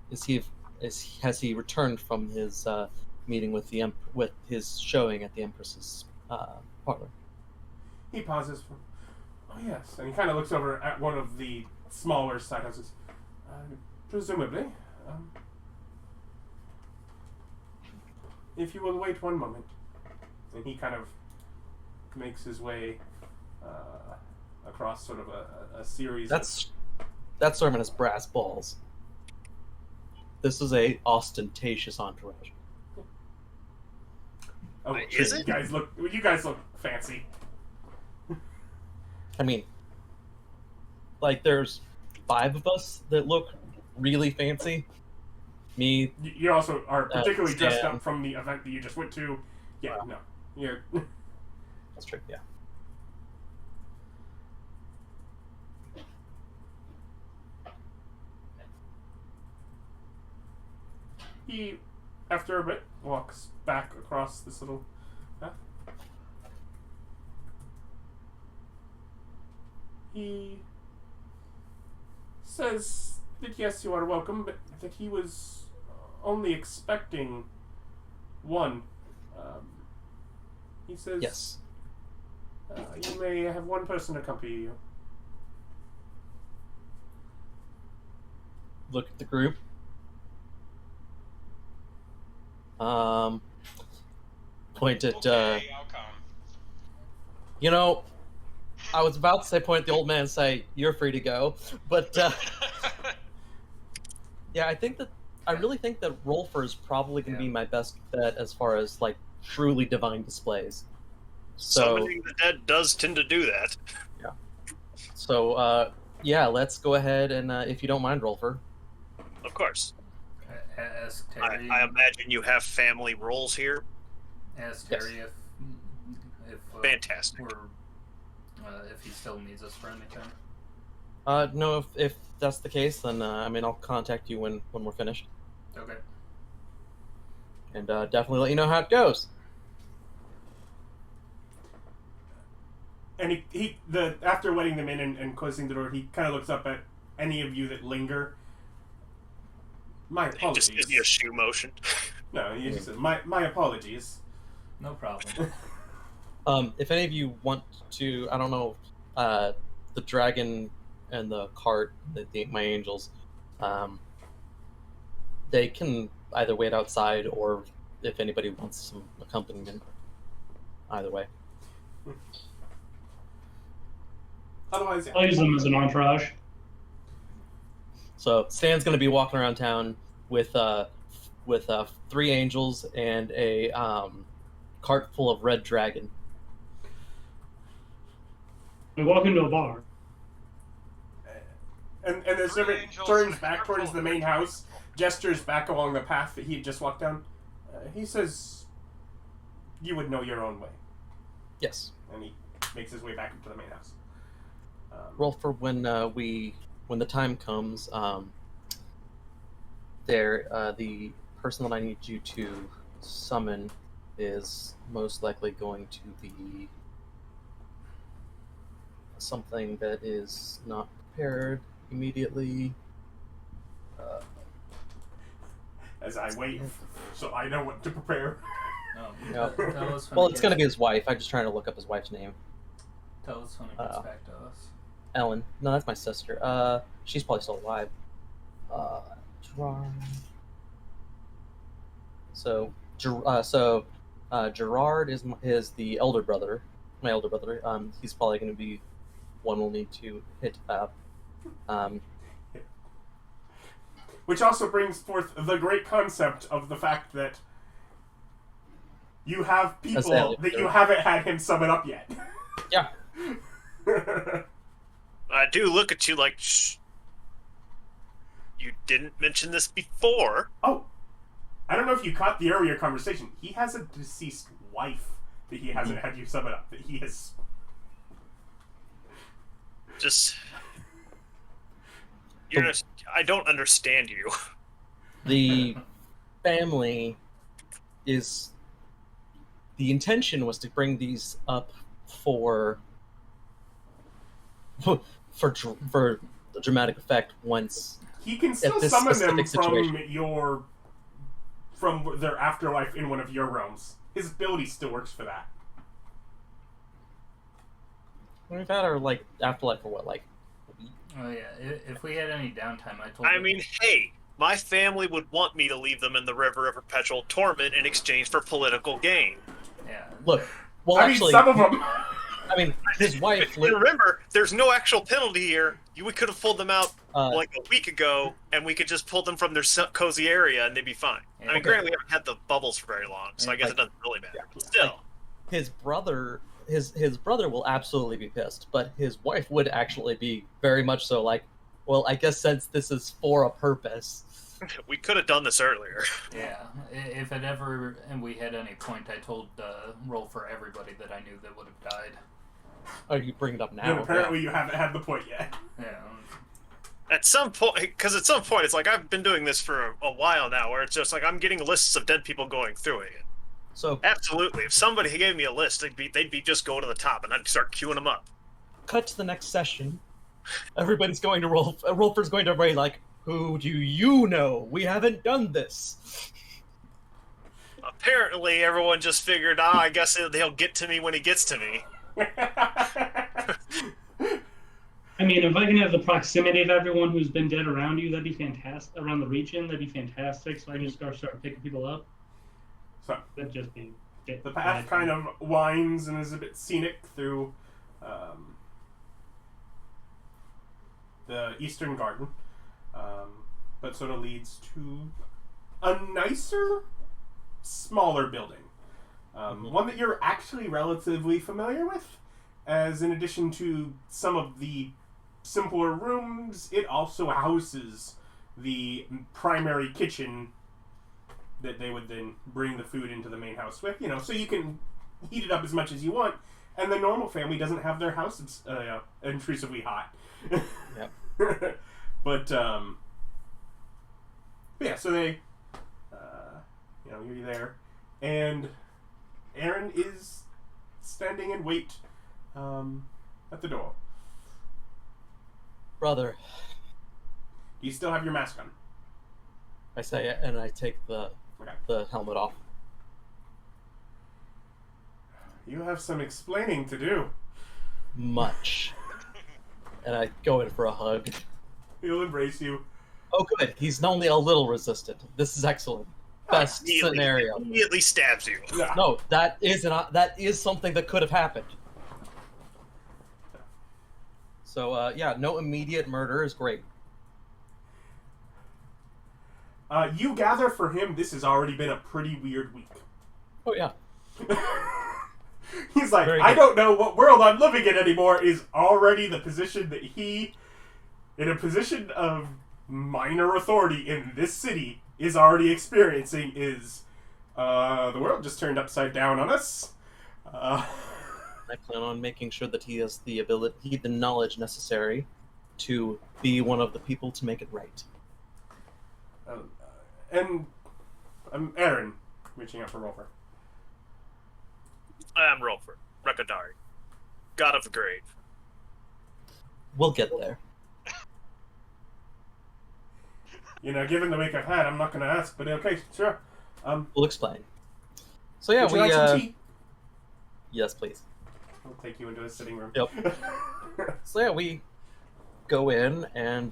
Has he returned from his meeting with with his showing at the Empress's parlor? He pauses for, oh yes, and he kind of looks over at one of the smaller side houses. Presumably. If you will wait one moment. And he kind of makes his way across sort of a series That servant has brass balls. This is a ostentatious entourage. Oh, Is sure, it? You guys look fancy. I mean, like, there's 5 of us that look really fancy. Me. You also are particularly dressed Stan. up from the event that you just went to. Yeah, Wow. no. You're... That's true, yeah. He, after a bit, walks back across this little path. He says that yes, you are welcome, but that he was only expecting one. He says, Yes. You may have one person accompany you. Look at the group. Point at, Okay, I'll come. I was about to say point at the old man and say, you're free to go. But, yeah, I really think that Rolfur is probably going to be my best bet as far as, like, truly divine displays. So, Summoning the dead does tend to do that. yeah. So, yeah, let's go ahead and, if you don't mind, Rolfur. Of course. Ask Terry. I imagine you have family roles here. Ask Terry if Fantastic. we're if he still needs us for anything. No, if that's the case, then I mean, I'll contact you when we're finished, Okay. and definitely let you know how it goes. And after letting them in and closing the door, he kind of looks up at any of you that linger. My He apologies. just gives you a shoe motion. No, he just said, my apologies. No problem. If any of you want to, I don't know, the dragon and the cart, my angels, they can either wait outside or if anybody wants some accompaniment. Either way. Otherwise, yeah. I'll use them as an entourage. So Stan's going to be walking around town with 3 angels and a cart full of red dragon. We walk into a bar. And the servant turns back towards the main house, gestures back along the path that he had just walked down. He says, "You would know your own way." Yes. And he makes his way back up to the main house. Rolfur, when the time comes, the person that I need you to summon is most likely going to be something that is not prepared immediately. As I wait, so I know what to prepare. No. Tell us when Well, it it's going to gets- be his wife. I'm just trying to look up his wife's name. Tell us when it gets back to us. Ellen. No, that's my sister. She's probably still alive. Gerard. Gerard is the elder brother. My elder brother. He's probably going to be one we'll need to hit up. Which also brings forth the great concept of the fact that you have people that you haven't had him summon up yet. Yeah. I do look at you like, shh. You didn't mention this before. Oh, I don't know if you caught the earlier conversation. He has a deceased wife that he hasn't had you summon up. That he has. Just. I don't understand you. The family is. The intention was to bring these up for the dramatic effect once. He can still this summon them specific situation. from their afterlife in one of your realms. His ability still works for that. We've had our afterlife for what, Oh yeah. If we had any downtime, I mean, hey, my family would want me to leave them in the river of perpetual torment in exchange for political gain. Yeah. Look. Well, I mean, some of them. I mean, his wife. Remember, there's no actual penalty here. We could have pulled them out like a week ago, and we could just pull them from their cozy area, and they'd be fine. Yeah, I mean, granted, we haven't had the bubbles for very long, so I guess it doesn't really matter. But still, His brother, his brother will absolutely be pissed, but his wife would actually be very much so like, well, I guess since this is for a purpose. we could have done this earlier. Yeah. If it ever and we had any point, I told roll for everybody that I knew that would have died. Oh, you bring it up now. And apparently you haven't had the point yet. Yeah. At some point, it's like I've been doing this for a while now, where it's just like I'm getting lists of dead people going through it. So Absolutely, if somebody gave me a list, they'd be just going to the top, and I'd start queuing them up. cut to the next session. Everybody's going to Rolfur's going to Ray like, who do you know? We haven't done this. Apparently, everyone just figured, I guess he'll get to me when he gets to me. I mean, if I can have the proximity of everyone who's been dead around you, that'd be fantastic. Around the region, that'd be fantastic. So I can just start picking people up. So That'd just be. the path kind of winds and is a bit scenic through the eastern garden, but sort of leads to a nicer, smaller building. One that you're actually relatively familiar with, as in addition to some of the simpler rooms, it also houses the primary kitchen that they would then bring the food into the main house with, so you can heat it up as much as you want, and the normal family doesn't have their house intrusively hot. Yep. But yeah, so they, you're there, and Aaron is standing in wait at the door. Brother, Do you still have your mask on? I say it, and I take the helmet off. You have some explaining to do. Much. And I go in for a hug. He'll embrace you. Oh, good. He's only a little resistant. This is excellent. Best scenario. Immediately stabs you. Yeah. No, that is something that could have happened. So, yeah, no immediate murder is great. You gather for him this has already been a pretty weird week. Oh, yeah. He's like, Very I good. don't know what world I'm living in anymore, is already the position that he, in a position of minor authority in this city, is already experiencing is, the world just turned upside down on us. I plan on making sure that he has the ability, the knowledge necessary to be one of the people to make it right. And I'm Aaron, reaching out for Rolfur. I am Rolfur, Recodari, god of the grave. We'll get there. Given the week I've had, I'm not going to ask, but okay, sure. We'll explain. So yeah, would you like some tea? Yes, please. I'll take you into a sitting room. Yep. So yeah, we go in, and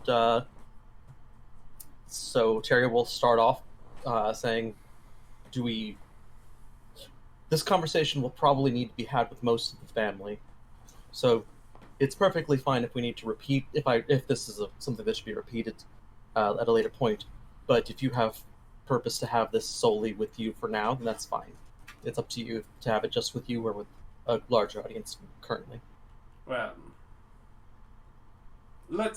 so Terry will start off saying, this conversation will probably need to be had with most of the family, so it's perfectly fine if we need to repeat, if this is something that should be repeated at a later point, but if you have purpose to have this solely with you for now, then that's fine. It's up to you to have it just with you or with a larger audience currently. Well, We have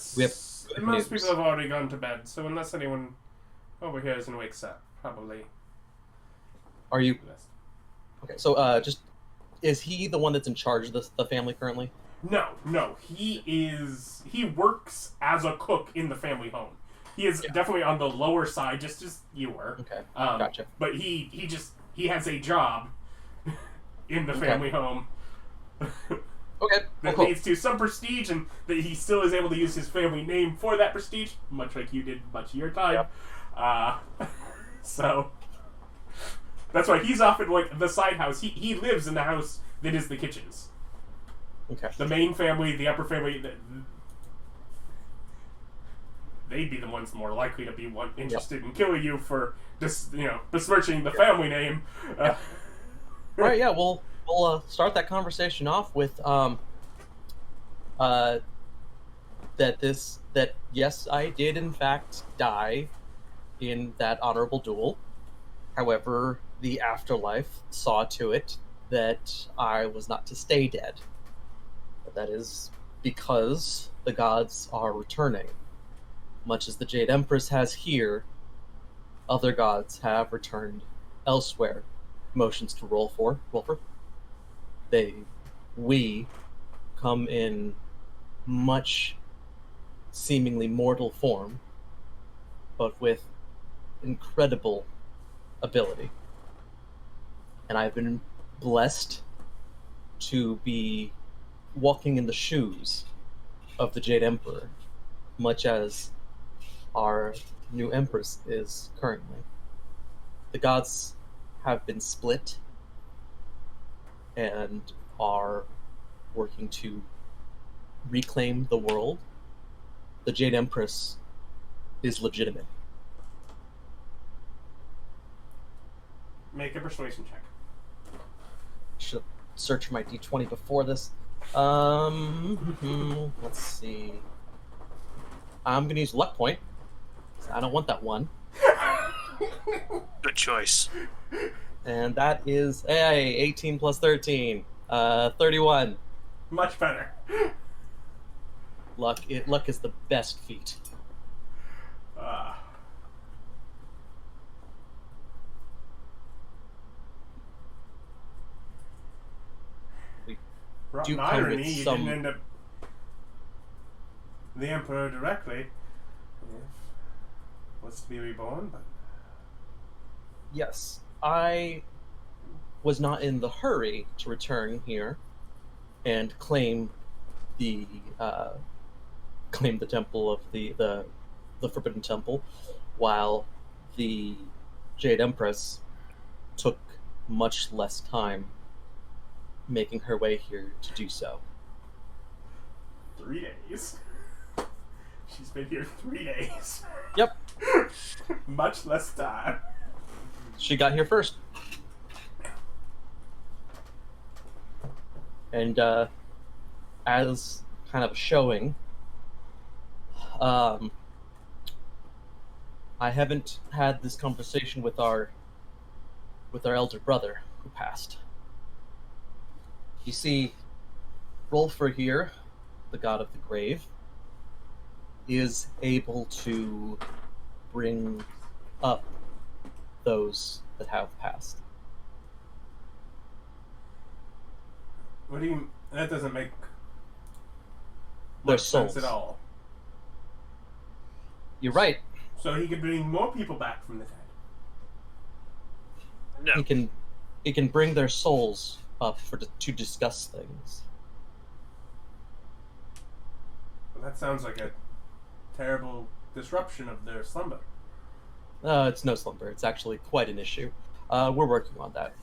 good most news. people have already gone to bed, so unless anyone overhears and wakes up, probably. Are you... the best. Okay, so is he the one that's in charge of the family currently? No. He works as a cook in the family home. He is definitely on the lower side, just as you were. Okay, Um, gotcha. But he has a job in the family home. Okay, That cool. leads to some prestige, and that he still is able to use his family name for that prestige, much like you did much of your time. So that's why he's off in the side house. He lives in the house that is the kitchens. Okay. The main family, the upper family, they'd be the ones more likely to be interested in killing you for besmirching the family name. Right, yeah, we'll start that conversation off with that yes, I did in fact die in that honorable duel. However, the afterlife saw to it that I was not to stay dead. That is because the gods are returning. Much as the Jade Empress has here, other gods have returned elsewhere. Motions to Rolfur. We come in much seemingly mortal form, but with incredible ability. And I've been blessed to be walking in the shoes of the Jade Emperor, much as our new Empress is currently. The gods have been split and are working to reclaim the world. The Jade Empress is legitimate. Make a persuasion check. Should search my d20 before this. Let's see. I'm gonna use luck point. I don't want that one. Good choice. And that is 18 plus 13. 31. Much better. Luck is the best feat. do Rotten come irony, with you some. didn't end up the Emperor directly. Was to be reborn, but Yes, I was not in the hurry to return here and claim the temple of the Forbidden Temple, while the Jade Empress took much less time making her way here to do so. 3 days. She's been here 3 days. Yep, Much less time. she got here first. And as kind of a showing, I haven't had this conversation with our elder brother who passed. You see, Rolfur here, the god of the grave, is able to bring up those that have passed. What do you... That doesn't make Their much sense souls. at all. You're right. So he could bring more people back from the dead. No. He can bring their souls up to discuss things. Well, that sounds like a terrible disruption of their slumber. It's no slumber. It's actually quite an issue. We're working on that.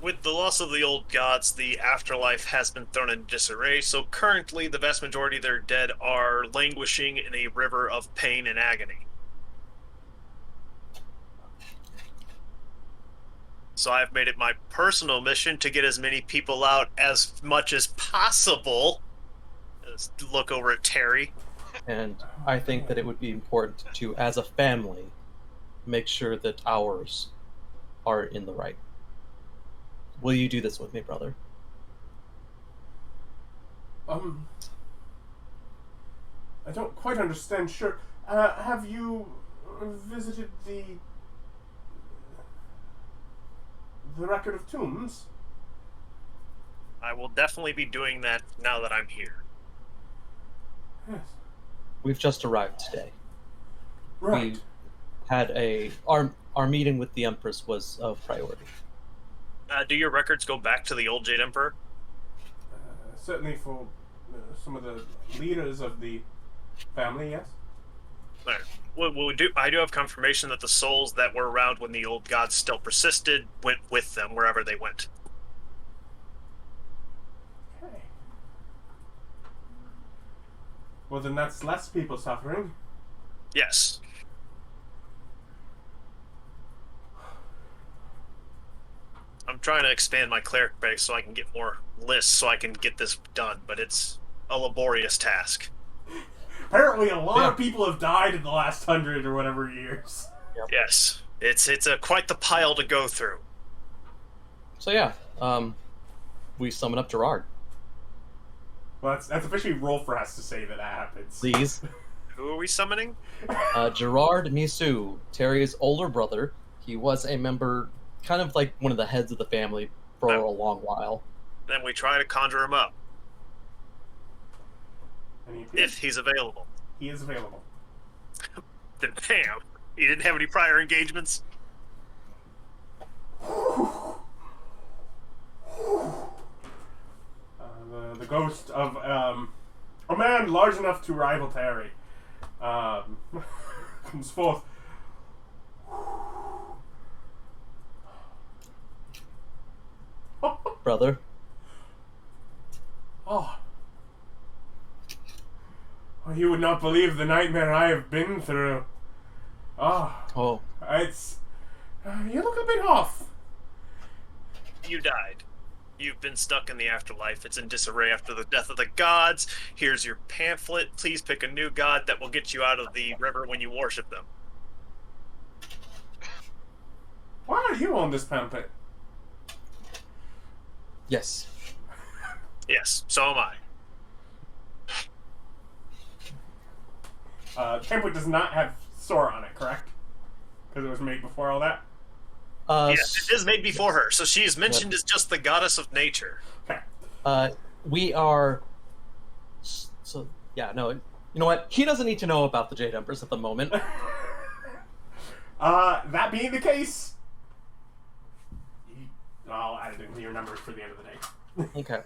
With the loss of the old gods, the afterlife has been thrown into disarray, so currently the vast majority of their dead are languishing in a river of pain and agony. So I've made it my personal mission to get as many people out as much as possible. Let's look over at Terry. And I think that it would be important to, as a family, make sure that ours are in the right. Will you do this with me, brother? I don't quite understand. Sure. Have you visited the Record of Tombs? I will definitely be doing that now that I'm here. Yes. We've just arrived today. Right. We had our meeting with the Empress was of priority. Do your records go back to the old Jade Emperor? Certainly for some of the leaders of the family, yes. Right. Well, I do have confirmation that the souls that were around when the old gods still persisted went with them wherever they went. Okay. Well, then that's less people suffering. Yes. I'm trying to expand my cleric base so I can get more lists so I can get this done, but it's a laborious task. Apparently, a lot of people have died in the last 100 or whatever years. Yes. It's quite the pile to go through. So yeah, we summon up Gerard. Well, that's officially Rolfur has to say that happens. Please. Who are we summoning? Gerard Misu, Terry's older brother. He was a member, kind of like one of the heads of the family for a long while. Then we try to conjure him up, And he appears. if he's available. He is available. Then bam! He didn't have any prior engagements? The ghost of a man large enough to rival Terry comes forth. Brother, Oh. Oh, you would not believe the nightmare I have been through. oh, It's... you look a bit off. You died. You've been stuck in the afterlife. It's in disarray after the death of the gods. Here's your pamphlet. Please pick a new god that will get you out of the river when you worship them. Why are you on this pamphlet? yes. Yes, so am I. Pamphlet does not have Sora on it, correct? Because it was made before all that? Yes, it is made before her, so she is mentioned as just the goddess of nature. Okay. We are. So yeah, no. You know what? He doesn't need to know about the Jade Empress at the moment. That being the case, I'll add it into your numbers for the end of the day. Okay.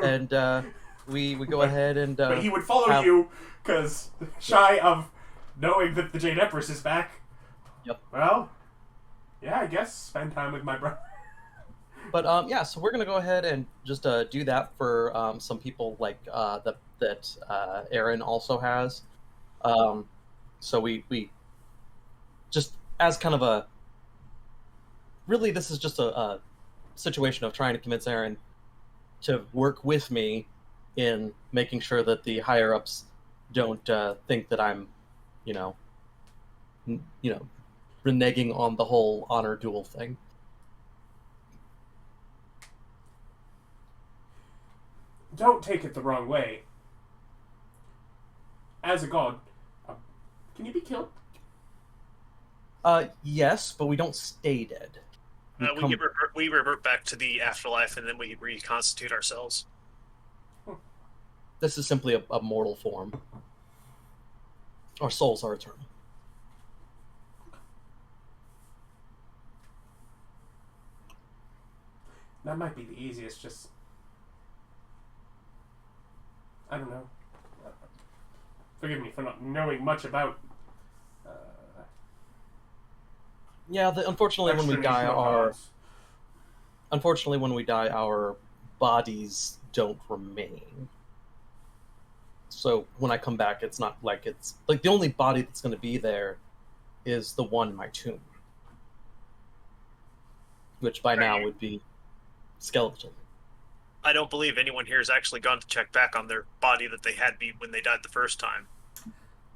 And we go ahead and. But he would follow you because shy of knowing that the Jade Empress is back. Yep. Well, yeah, I guess spend time with my brother. But yeah, so we're gonna go ahead and just do that for some people like that Aaron also has. So we just as kind of a really this is just a situation of trying to convince Aaron to work with me in making sure that the higher ups don't think that I'm, reneging on the whole honor duel thing. Don't take it the wrong way. As a god, can you be killed? Yes, but we don't stay dead. We revert back to the afterlife, and then we reconstitute ourselves. This is simply a mortal form. Our souls are eternal. That might be the easiest, just... I don't know. Forgive me for not knowing much about... Yeah, unfortunately when we die, our bodies don't remain. So when I come back, it's not like it's... Like, the only body that's going to be there is the one in my tomb. Which by now would be skeletal. I don't believe anyone here has actually gone to check back on their body that they had when they died the first time.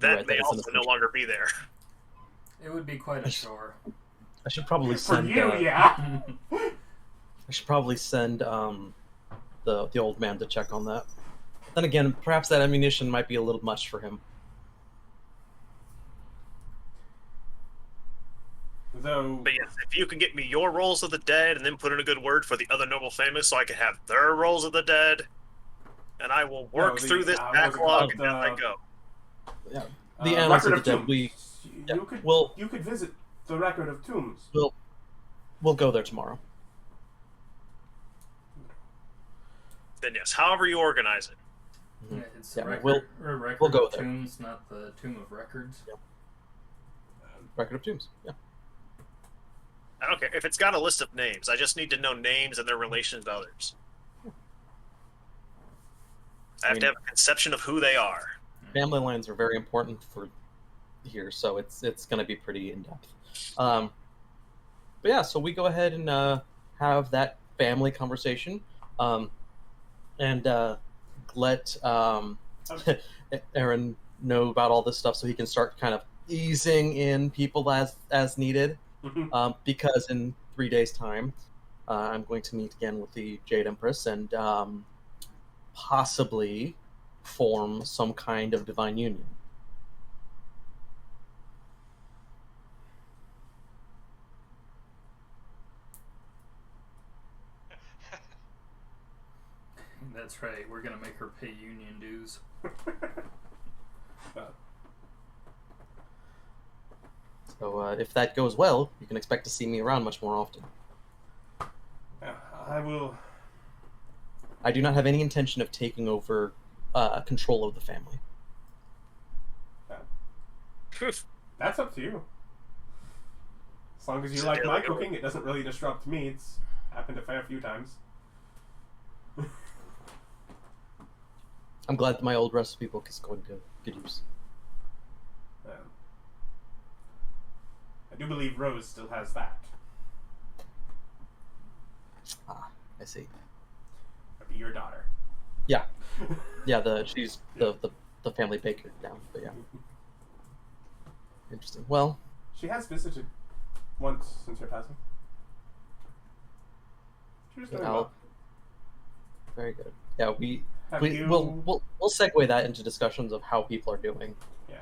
That may also no longer be there. It would be quite a chore. I should probably send... For you, yeah! I should probably send the old man to check on that. Then again, perhaps that ammunition might be a little much for him. Though... But yes, if you can get me your rolls of the dead and then put in a good word for the other noble famous so I can have their rolls of the dead, and I will work through this backlog as I go. Yeah. The annals of the dead, you could visit the Record of Tombs. We'll go there tomorrow. Then yes, however you organize it. Yeah, it's record we'll go of there. Tombs, not the Tomb of Records. Yep. Record of Tombs, yeah. I don't care if it's got a list of names. I just need to know names and their relations to others. I have to have a conception of who they are. Family lines are very important for here, so it's going to be pretty in depth. But yeah, so we go ahead and have that family conversation, and let Aaron know about all this stuff so he can start kind of easing in people as needed. Because in 3 days' time, I'm going to meet again with the Jade Empress and possibly form some kind of divine union. That's right, we're gonna make her pay union dues. So if that goes well, you can expect to see me around much more often. I will... I do not have any intention of taking over control of the family. That's up to you. As long as you like my cooking, it doesn't really disrupt me. It's happened a fair few times. I'm glad that my old recipe book is going to good use. I do believe Rose still has that. Ah, I see. That'd be your daughter. Yeah. Yeah, she's the family baker now, but yeah. Interesting. Well, she has visited once since your passing. She was doing well. Very good. Yeah, we'll segue that into discussions of how people are doing. Yeah.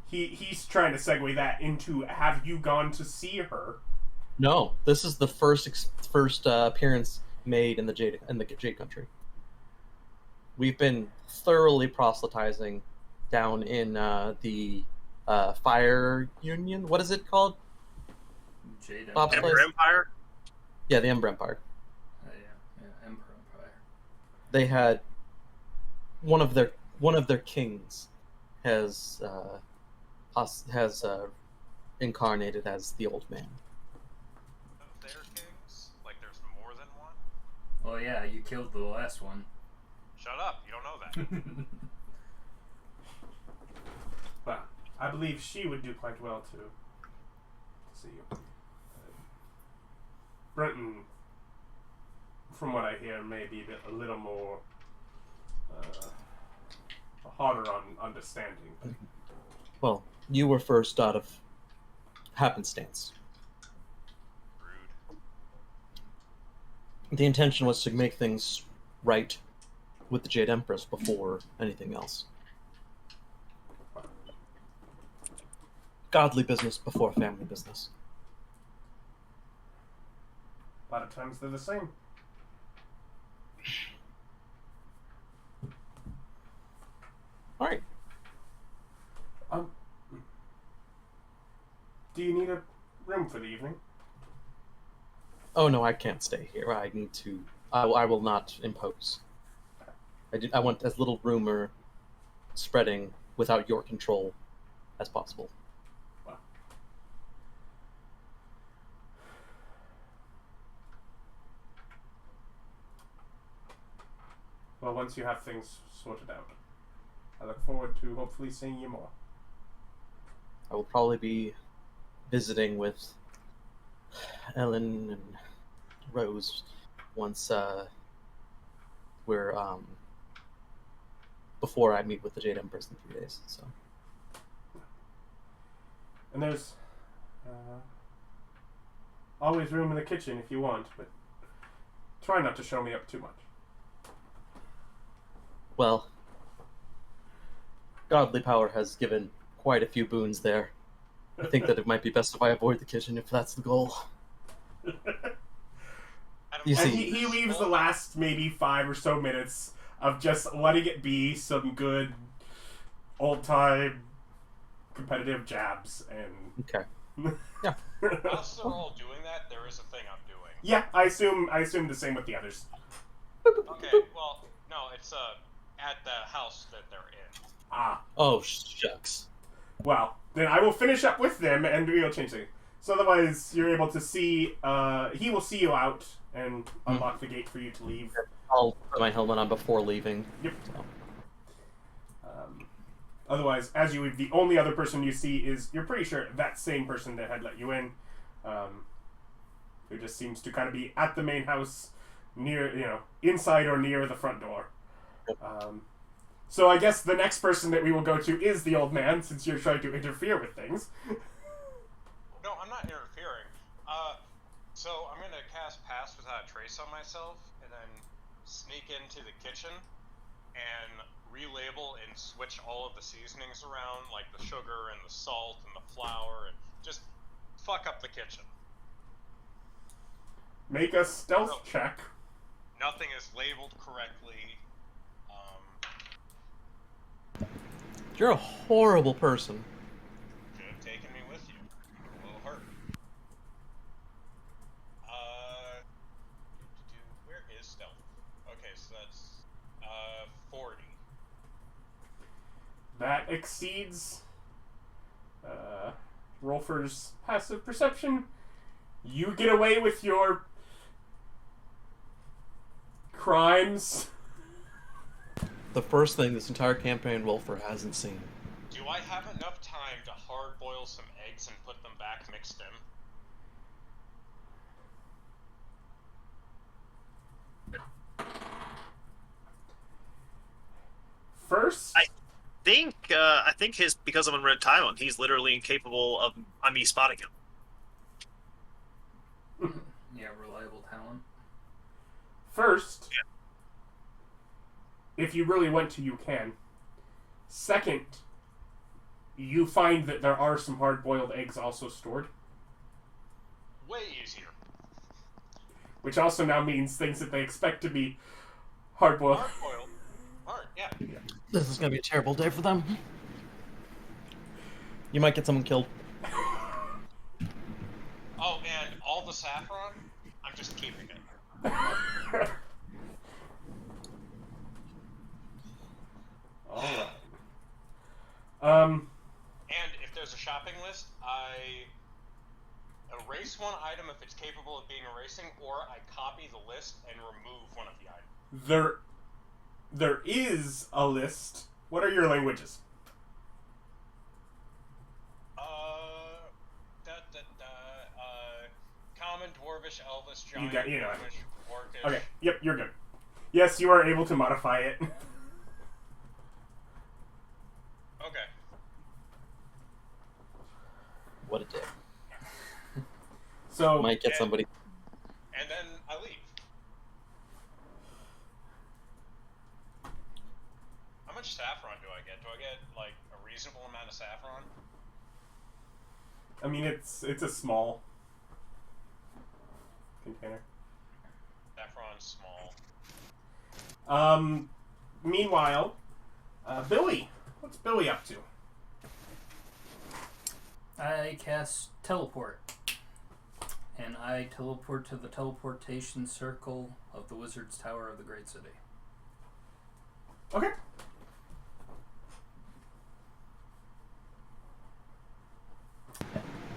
He's trying to segue that into, have you gone to see her? No, this is the first appearance made in the Jade Country. We've been thoroughly proselytizing down in the Fire Union. What is it called? Jade Bob's Empress. Emperor place? Empire? Yeah, the Ember Empire. Yeah, Emperor Empire. They had one of their kings has incarnated as the old man. Of their kings? Like there's more than one? Well, yeah, you killed the last one. Shut up, you don't know that. Well, I believe she would do quite well to see you. Brenton, from what I hear, may be a little more harder on understanding. Well, you were first out of happenstance. Rude. The intention was to make things right with the Jade Empress before anything else. Godly business before family business. A lot of times they're the same. All right. Do you need a room for the evening? Oh no, I can't stay here. I need to. I will not impose. I want as little rumor spreading without your control as possible. Well, once you have things sorted out, I look forward to hopefully seeing you more. I will probably be visiting with Ellen and Rose once we're before I meet with the Jade Empress in 3 days. So. And there's always room in the kitchen if you want, but try not to show me up too much. Well, godly power has given quite a few boons there. I think that it might be best if I avoid the kitchen if that's the goal. You And see, he leaves the last maybe 5 or so minutes of just letting it be some good old-time competitive jabs and... okay. Whilst they're all doing that, there is a thing I'm doing. Yeah, I assume the same with the others. Okay, well, no, it's at the house that they're in. Ah, Oh, shucks. well, then I will finish up with them and we'll change things. So otherwise, you're able to see, he will see you out and unlock the gate for you to leave. I'll put my helmet on before leaving. Yep. So. Otherwise, as you leave, the only other person you see is, you're pretty sure, that same person that had let you in, who just seems to kind of be at the main house, near, inside or near the front door. So I guess the next person that we will go to is the old man, since you're trying to interfere with things. No, I'm not interfering. So I'm gonna cast Pass Without a Trace on myself, and then sneak into the kitchen, and relabel and switch all of the seasonings around, like the sugar and the salt and the flour, and just fuck up the kitchen. Make a stealth check. Nothing is labeled correctly. You're a horrible person. Could have taken me with you. A little hurt. Where is stealth? Okay, so that's 40. That exceeds Rolfur's passive perception. You get away with your crimes. The first thing this entire campaign Rolfur hasn't seen. Do I have enough time to hard boil some eggs and put them back mixed in? First, I think because of Unread Talent, he's literally incapable of me spotting him. Yeah, reliable talent. First, if you really want to, you can. Second, you find that there are some hard-boiled eggs also stored. Way easier. which also now means things that they expect to be hard-boiled. Hard-boiled. Hard, yeah. This is gonna be a terrible day for them. You might get someone killed. Oh, and all the saffron? I'm just keeping it. Alright. And if there's a shopping list, I erase one item if it's capable of being erasing, or I copy the list and remove one of the items. There is a list. What are your languages? Common, Dwarvish, Elvish, You Giant, got- you know it. Dwarvish, Orcish. Okay, yep, you're good. Yes, you are able to modify it. Okay. What a day. So, Might get somebody. And then I leave. How much saffron do I get? Do I get, like, a reasonable amount of saffron? I mean, it's a small container. Saffron's small. Meanwhile, Billy. What's Billy up to? I cast teleport. And I teleport to the teleportation circle of the Wizard's Tower of the Great City. Okay.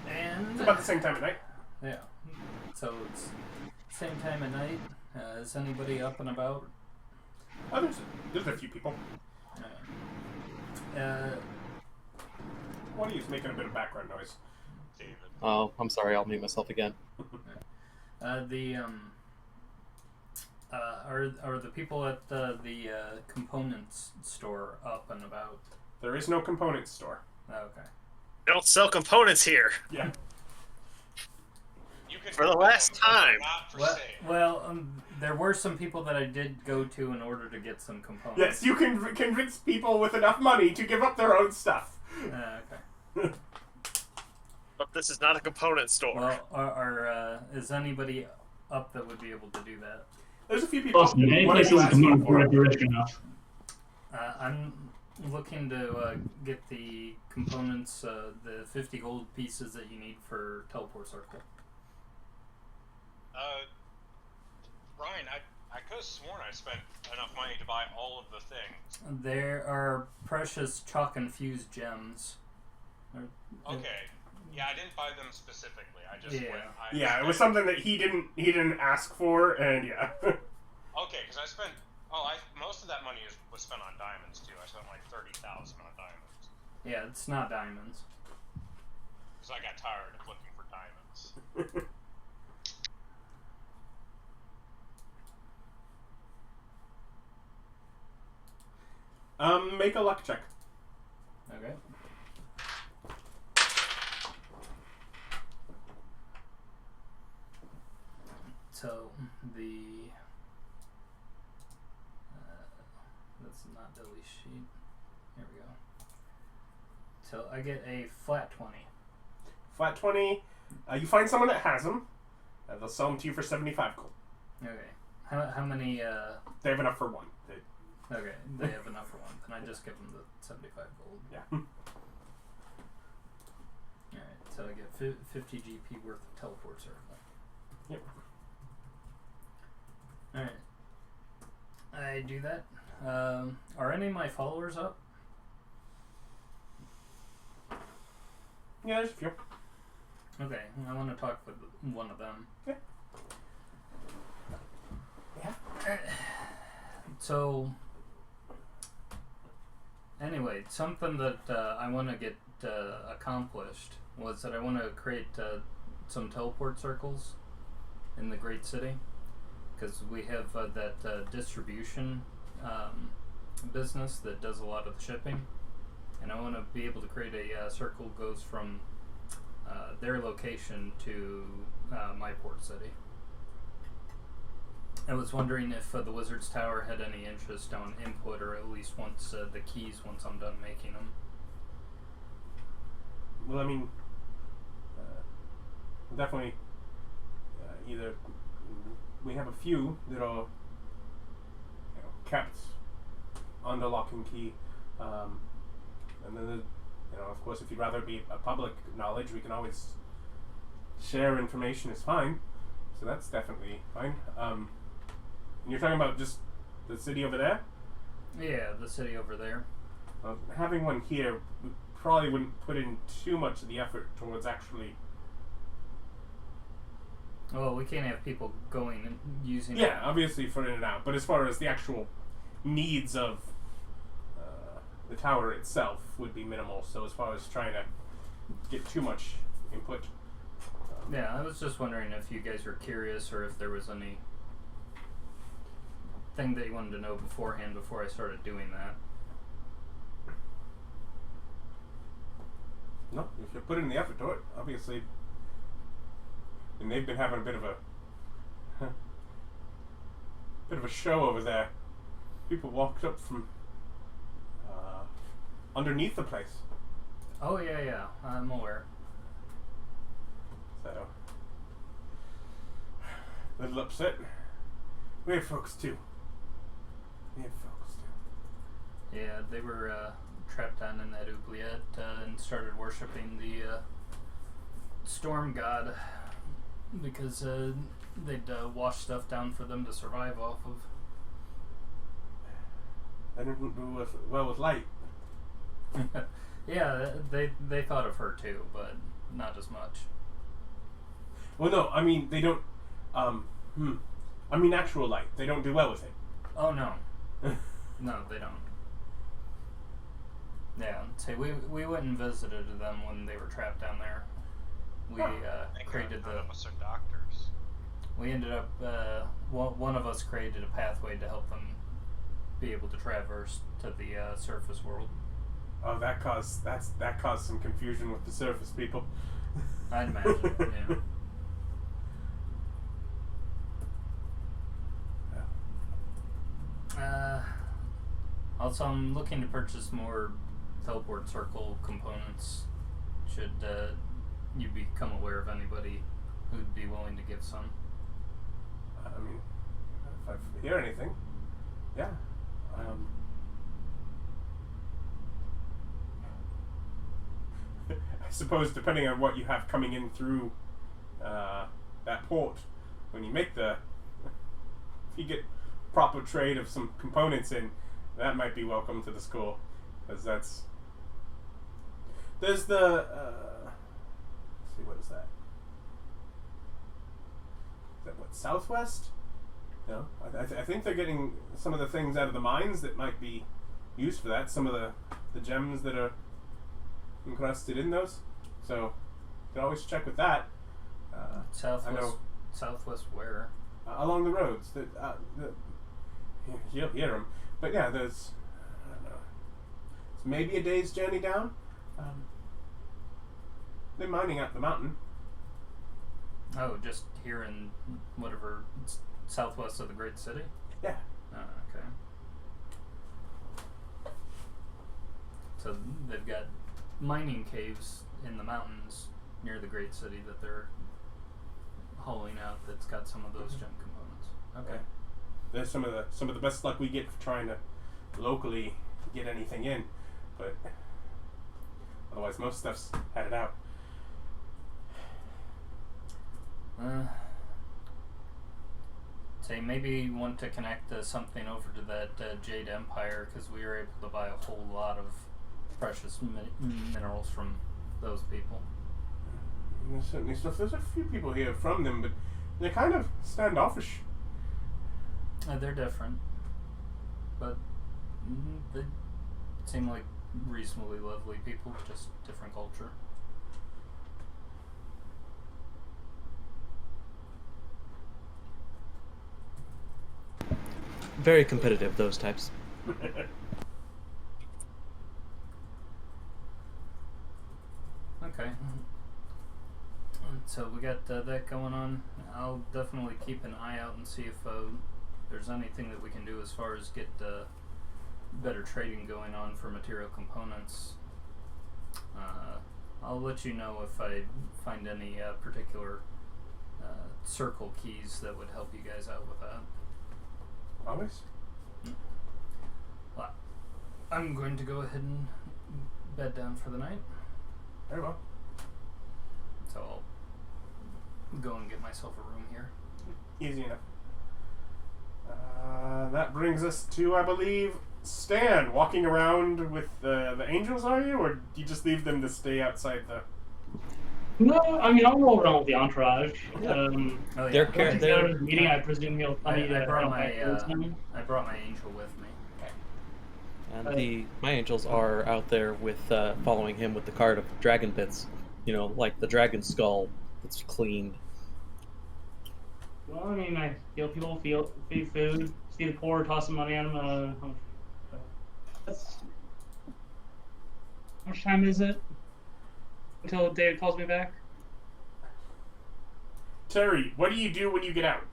And It's about the same time at night. yeah, so it's same time of night. Is anybody up and about? Oh, there's a few people. What are you making a bit of background noise? David. Oh, I'm sorry. I'll mute myself again. Are the people at the components store up and about? There is no component store. Okay. They don't sell components here. Yeah. You can For the last time. Not for Well, sale. well, there were some people that I did go to in order to get some components. Yes, you can convince people with enough money to give up their own stuff. Okay. But this is not a component store. Well, is anybody up that would be able to do that? There's a few people. Awesome. Any What place are you is a asking component for? for if you're rich enough. I'm looking to get the components, the 50 gold pieces that you need for teleport circle. Ryan, I could have sworn I spent enough money to buy all of the things. There are precious chalk infused gems. Okay. Yeah, I didn't buy them specifically. I just Yeah. went. Yeah, it was something that he didn't ask for, and yeah. Okay, because I spent. Most of that money was spent on diamonds too. I spent like 30,000 on diamonds Yeah, it's not diamonds. because I got tired of looking for diamonds. Make a luck check. Okay. So that's not Billy's sheet. Here we go. So I get a flat 20. Flat 20. You find someone that has them. They'll sell them to you for 75 gold. Okay. How many? They have enough for one. Okay, they have enough for one. Then I just give them the 75 gold. Yeah. Alright, so I get 50 GP worth of teleport circle. Yep. Alright. I do that. Are any of my followers up? Yeah, there's a few. Okay, I want to talk with one of them. Yeah. Yeah. So, anyway, something that I want to get accomplished was that I want to create some teleport circles in the Great City, because we have that distribution business that does a lot of the shipping, and I want to be able to create a circle goes from their location to my port city. I was wondering if the Wizard's Tower had any interest on input, or at least once the keys once I'm done making them. Well, I mean, definitely either we have a few that are kept under lock and key, and then of course, if you'd rather be a public knowledge, we can always share information is fine. So that's definitely fine. And you're talking about just the city over there? Yeah, the city over there. Having one here, we probably wouldn't put in too much of the effort towards actually. Well, we can't have people going and using. Yeah, obviously for in and out, but as far as the actual needs of the tower itself would be minimal. So as far as trying to get too much input. Yeah, I was just wondering if you guys were curious or if there was any thing that you wanted to know beforehand before I started doing that. No, if you put in the effort to it, obviously. And they've been having a bit of a show over there. People walked up from underneath the place. Oh yeah, I'm aware. So, a little upset. We have folks too. Yeah, they were trapped down in that oubliette and started worshipping the storm god because they'd wash stuff down for them to survive off of. They didn't do well with light. Yeah, they thought of her too, but not as much. Well, no, I mean they don't. I mean actual light. They don't do well with it. Oh no, no, they don't. Yeah, say we went and visited them when they were trapped down there. We created the. None of us are doctors. We ended up. One of us created a pathway to help them be able to traverse to the surface world. Oh, that caused some confusion with the surface people. I'd imagine. Yeah. Also, I'm looking to purchase more teleport circle components. Should you become aware of anybody who'd be willing to give some? I mean, if I hear anything, yeah. I suppose depending on what you have coming in through that port, when you make if you get proper trade of some components in, that might be welcome to the school, because there's the let's see, what is that? Is that what, southwest? No, I think they're getting some of the things out of the mines that might be used for that. Some of the gems that are encrusted in those. So you can always check with that. Southwest where? Along the roads. You'll hear them. But yeah, there's, I don't know, it's maybe a day's journey down. They're mining up the mountain. Oh, just here in whatever, southwest of the great city? Yeah. Okay. So they've got mining caves in the mountains near the great city that they're hollowing out that's got some of those gem components. Okay. Yeah. There's some of the best luck we get for trying to locally get anything in, but otherwise most stuff's headed out. Say maybe you want to connect something over to that Jade Empire, because we were able to buy a whole lot of precious minerals from those people. There's certainly stuff. There's a few people here from them, but they're kind of standoffish. They're different, but they seem like reasonably lovely people, just different culture. Very competitive, those types. Okay. So we got that going on. I'll definitely keep an eye out and see if there's anything that we can do as far as get better trading going on for material components. I'll let you know if I find any particular circle keys that would help you guys out with that. Always. Well, I'm going to go ahead and bed down for the night. Very well. So I'll go and get myself a room here. Easy enough. That brings us to, I believe, Stan, walking around with the angels, are you? Or do you just leave them to stay outside the... No, I mean, I'll roll around with the entourage. Yeah. Oh, yeah. They're meeting, I presume he'll come I brought my angel with me. And my angels are out there with following him with the cart of dragon bits. You know, like the dragon skull that's cleaned. Well, I mean, I heal people, feed food, see the poor, toss some money at them. How much time is it until David calls me back? Terry, what do you do when you get out?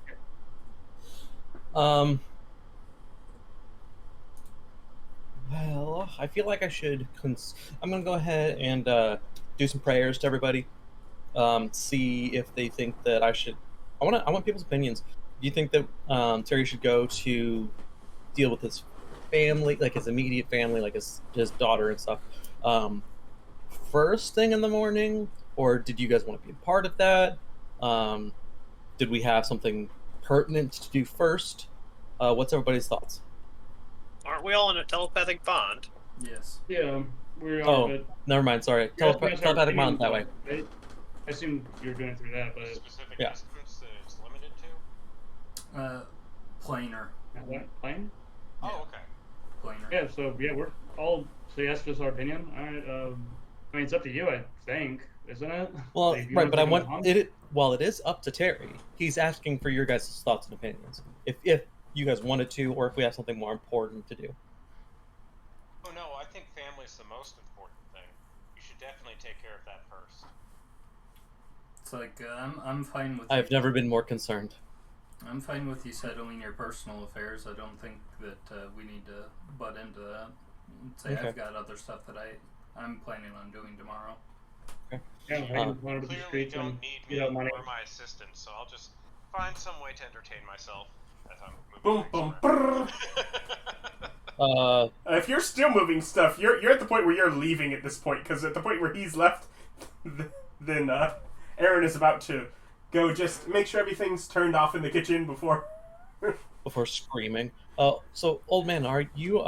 Well, I feel like I should. I'm gonna go ahead and do some prayers to everybody. See if they think that I should. I want people's opinions. Do you think that Terry should go to deal with his family, like his immediate family, like his daughter and stuff, first thing in the morning, or did you guys want to be a part of that? Did we have something pertinent to do first? What's everybody's thoughts? Aren't we all in a telepathic bond? Yes. Yeah, we are. Oh, but never mind. Sorry, telepathic mind that way. Right? I assume you're doing it through that, but Specific Yeah. instruments that it's limited to? Planar. what plane? Oh, okay. Planar. Yeah, so yeah, we're all. So yes, just our opinion. All right. I mean, it's up to you, I think, isn't it? Well, Like, if you right, but I take want it it. While it is up to Terry, he's asking for your guys' thoughts and opinions. If you guys wanted to, or if we have something more important to do. Oh no, I think family's the most important thing. You should definitely take care of that first. It's like I'm fine with. I've never been more concerned. I'm fine with you settling your personal affairs. I don't think that we need to butt into that. Say Okay. I've got other stuff that I'm planning on doing tomorrow. Yeah, I just wanted to be Clearly streets don't and need get me out money. or my assistant, so I'll just find some way to entertain myself as I'm Boom, moving boom, things brrr. around. If you're still moving stuff, you're at the point where you're leaving at this point, because at the point where he's left, then Aaron is about to go just make sure everything's turned off in the kitchen before... Before screaming. So old man, are you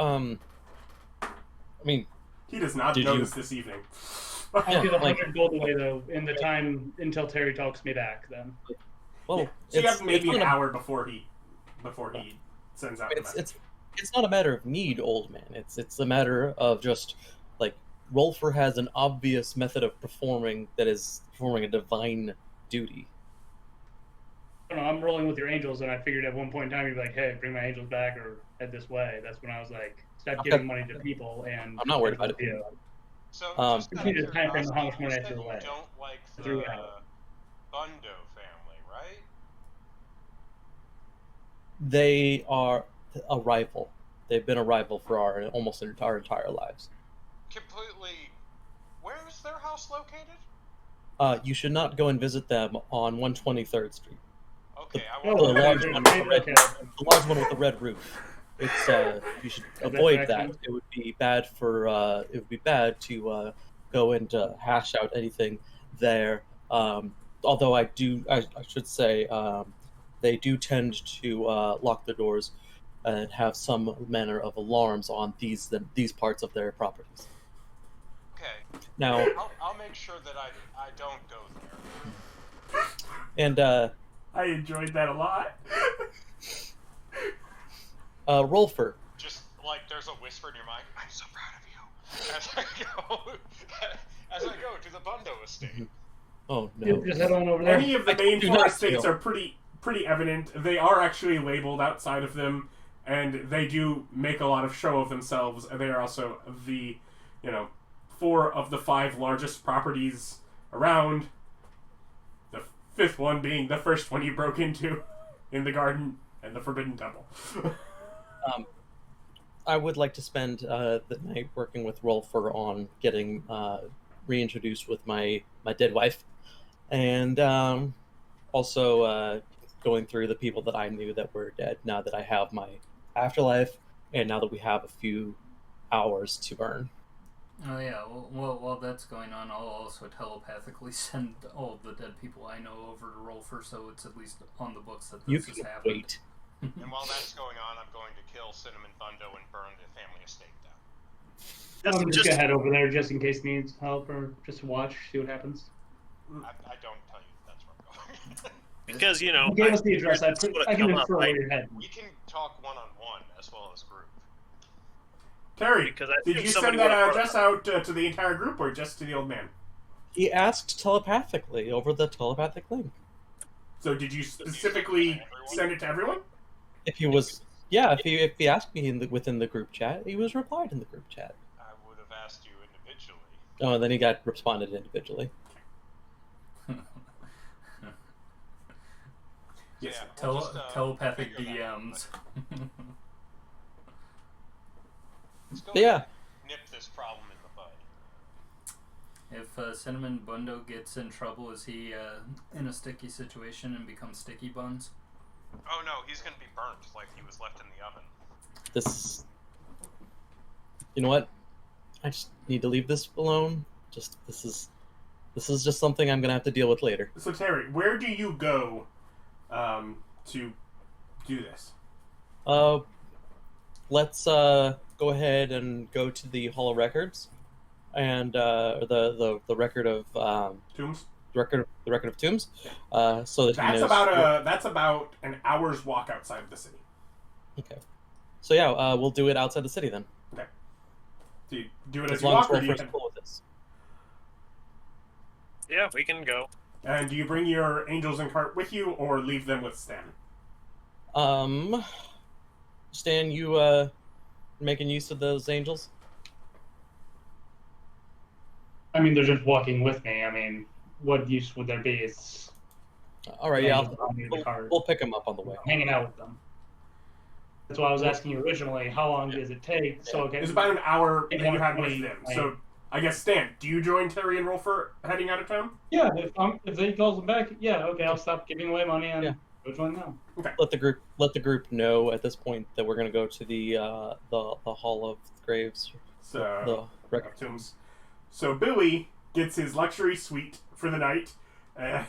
I mean, He does not Did notice you- this evening. I'll give like- 100 gold away though in the time until Terry talks me back. Then. well, So you have maybe it's an not a- hour before he sends out the message. it's not a matter of need, old man. It's a matter of just like Rolfur has an obvious method of performing that is performing a divine duty. I don't know. I'm rolling with your angels, and I figured at one point in time you'd be like, "Hey, bring my angels back or head this way." That's when I was like, "Stop Okay. giving money to people." And I'm not worried about it. Yeah. So, Just just need out a of time frame of how curiosity, much money you I said threw you away. don't like the Threw out. Bundo family, right? They are a rival. They've been a rival for our entire lives. Completely. Where is their house located? You should not go and visit them on 123rd Street. Okay, I Oh, want The large okay. one with the red, Okay. the large one with the red roof. It's you should avoid that. direction? It would be bad for it would be bad to go and hash out anything there. Although I should say they do tend to lock their doors and have some manner of alarms on these parts of their properties. Okay, Now, I'll make sure that I don't go there. and I enjoyed that a lot. Rolfur. Just like there's a whisper in your mind, I'm so proud of you. As I go to the Bundo estate. Oh no. Just head on over there. Any of the I main do four not estates feel- are pretty evident. They are actually labeled outside of them, and they do make a lot of show of themselves. They are also the, 4 of the 5 largest properties around. The 5th one being the first one you broke into in the garden and the Forbidden Temple. I would like to spend the night working with Rolfur on getting reintroduced with my dead wife, and Also, going through the people that I knew that were dead now that I have my afterlife, and now that we have a few hours to burn. Oh yeah, well, while that's going on, I'll also telepathically send all of the dead people I know over to Rolfur, so it's at least on the books that You this has can happened. wait. And while that's going on, I'm going to kill Cinnamon Bundo and burn the family estate down. I'm just gonna head over there just in case needs help or just watch, see what happens. I don't tell you that's where I'm going. Because, you know, You gave us the address. I can infer right? where you're heading. We can talk one-on-one as well as group. Terry, Because I did think you somebody send that would've address out to the entire group or just to the old man? He asked telepathically over the telepathic link. So did you specifically send it to everyone? If he was, yeah, if he asked me within the group chat, he was replied in the group chat. I would have asked you individually. Oh, and then he got responded individually. Yes. Yeah, we'll just, Telepathic figure that out. DMs. Let's go But yeah, nip this problem in the bud. If Cinnamon Bundo gets in trouble, is he in a sticky situation and becomes sticky buns? Oh no, he's going to be burnt like he was left in the oven. this. You know what? I just need to leave this alone. This is just something I'm gonna have to deal with later. So Terry, where do you go to do this? Let's go ahead and go to the Hall of Records, and the record of Tombs. the record of tombs. So that he That's knows that's about an hour's walk outside of the city. Okay. So yeah, we'll do it outside the city then. Okay. Do you do it As as you long as walk, or do you Rolfur's cool with this. Yeah, we can go. and do you bring your angels and cart with you, or leave them with Stan? Stan, you making use of those angels? I mean, they're just walking with me. I mean, what use would there be? It's All right, yeah, we'll pick them up on the way. hanging out with them. That's why I was asking you originally. How long does it take? So okay, It's about an hour that Yeah, you have with right, them. right. So I guess Stan, do you join Terry and Rolfur heading out of town? yeah. If they calls them back, yeah, okay, I'll stop giving away money and Yeah. go join them. Let the group know at this point that we're gonna go to the Hall of Graves, So the record. tombs. So Billy gets his luxury suite for the night. Yeah,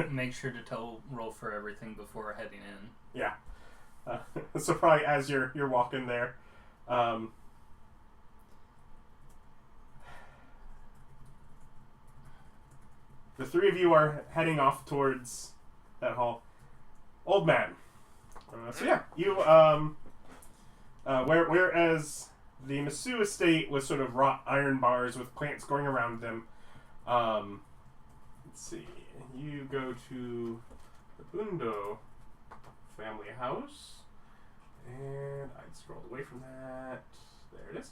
make sure to tell Rolfur everything before heading in. Yeah. So probably as you're walking there, the three of you are heading off towards that hall. Old man. So yeah, you whereas the Misu estate was sort of wrought iron bars with plants growing around them. Let's see. You go to the Bundo family house. And I scrolled away from that. There it is.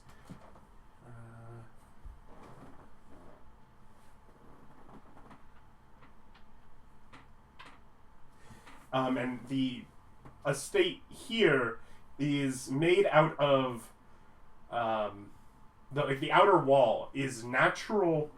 And the estate here is made out of the outer wall is natural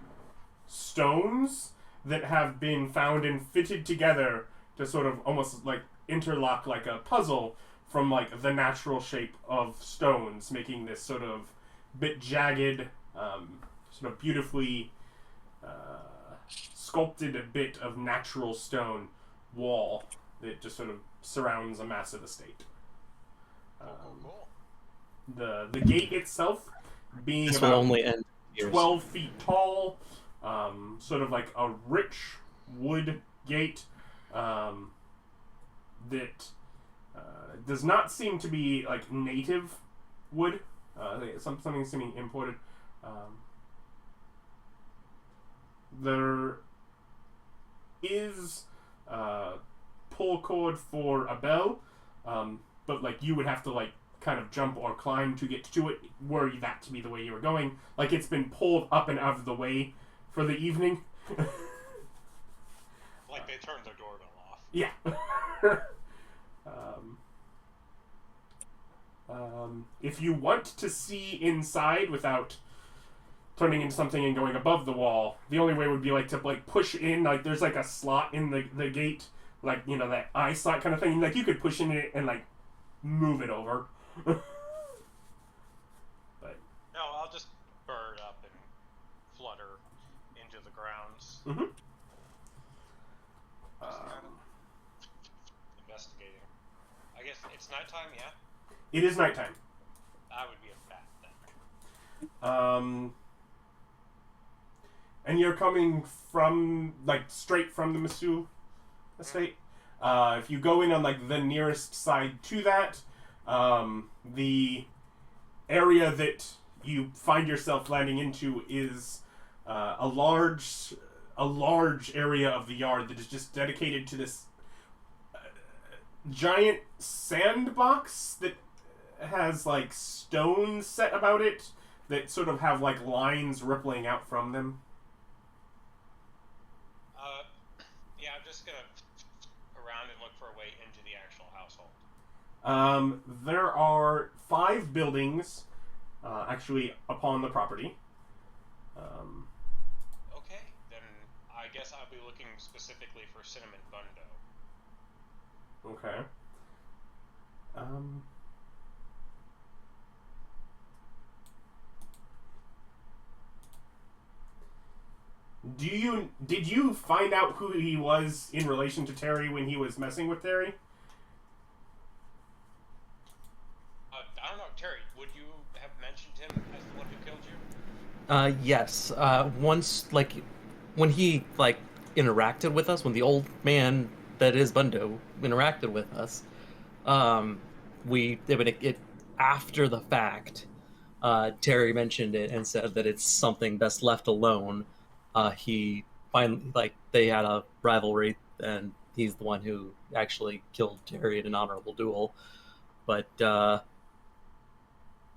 stones that have been found and fitted together to sort of almost like interlock like a puzzle from like the natural shape of stones, making this sort of bit jagged, sort of beautifully sculpted bit of natural stone wall that just sort of surrounds a massive estate. Cool. The gate itself being This will about only end years. 12 feet tall, sort of like a rich wood gate that does not seem to be like native wood. Something seeming imported. There is pull cord for a bell, but like you would have to like kind of jump or climb to get to it, were that to be the way you were going. Like it's been pulled up and out of the way for the evening. Like they turned their doorbell off. Yeah. If you want to see inside without turning into something and going above the wall. The only way would be like to like push in, like there's like a slot in the gate, like, you know, that eye slot kind of thing. Like you could push in it and like move it over. But No, I'll just bird up and flutter into the grounds. mm-hmm. Just kind of investigating. I guess it's nighttime, yeah? It is nighttime. I would be a bat then. And you're coming from, like, straight from the Misu estate. If you go in on, like, the nearest side to that, the area that you find yourself landing into is a large area of the yard that is just dedicated to this giant sandbox that has, like, stones set about it that sort of have, like, lines rippling out from them. Yeah, I'm just gonna around and look for a way into the actual household. There are 5 buildings, actually, upon the property. Okay, then I guess I'll be looking specifically for Cinnamon Bundo. Okay. Did you find out who he was in relation to Terry when he was messing with Terry? I don't know, Terry, would you have mentioned him as the one who killed you? Yes. Once, like, when he, like, interacted with us, when the old man that is Bundo interacted with us, after the fact, Terry mentioned it and said that it's something best left alone. He finally, like, they had a rivalry, and he's the one who actually killed Terry in an honorable duel. But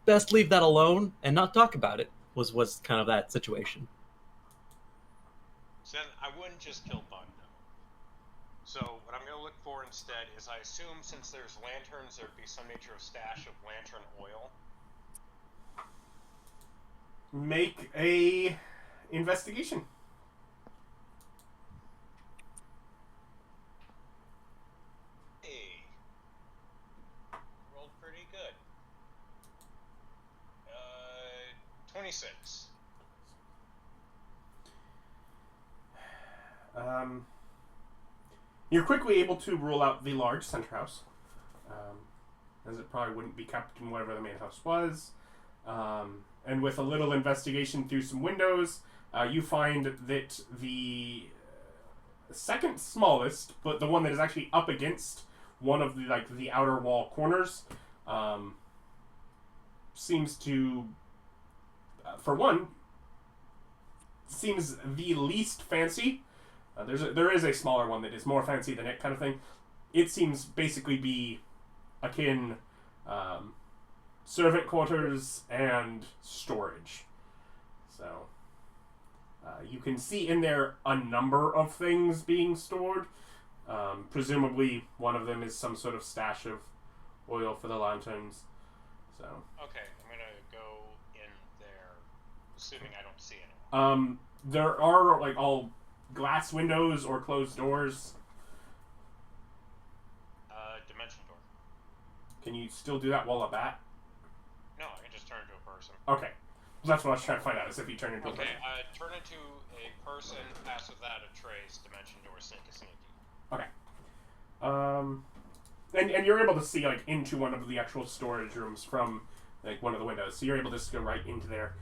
best leave that alone and not talk about it. Was kind of that situation. So then I wouldn't just kill Bundo. So what I'm going to look for instead is, I assume since there's lanterns, there'd be some nature of stash of lantern oil. Make a investigation. Hey. Rolled pretty good. 26. You're quickly able to rule out the large center house, as it probably wouldn't be kept in whatever the main house was. And with a little investigation through some windows, you find that the second smallest, but the one that is actually up against one of the outer wall corners, seems to, for one, seems the least fancy. There is a smaller one that is more fancy than it, kind of thing. It seems basically be akin servant quarters and storage. So you can see in there a number of things being stored. Presumably one of them is some sort of stash of oil for the lanterns. So Okay, I'm gonna go in there, assuming I don't see anyone. there are like all glass windows or closed doors. Dimension door. Can you still do that while a bat? No, I can just turn into a person. Okay. That's what I was trying to find out, is if you turn into a Okay, person. turn into a person, pass without a trace, dimension door, sneaky. Okay. And you're able to see like into one of the actual storage rooms from like one of the windows, so you're able to just go right into there.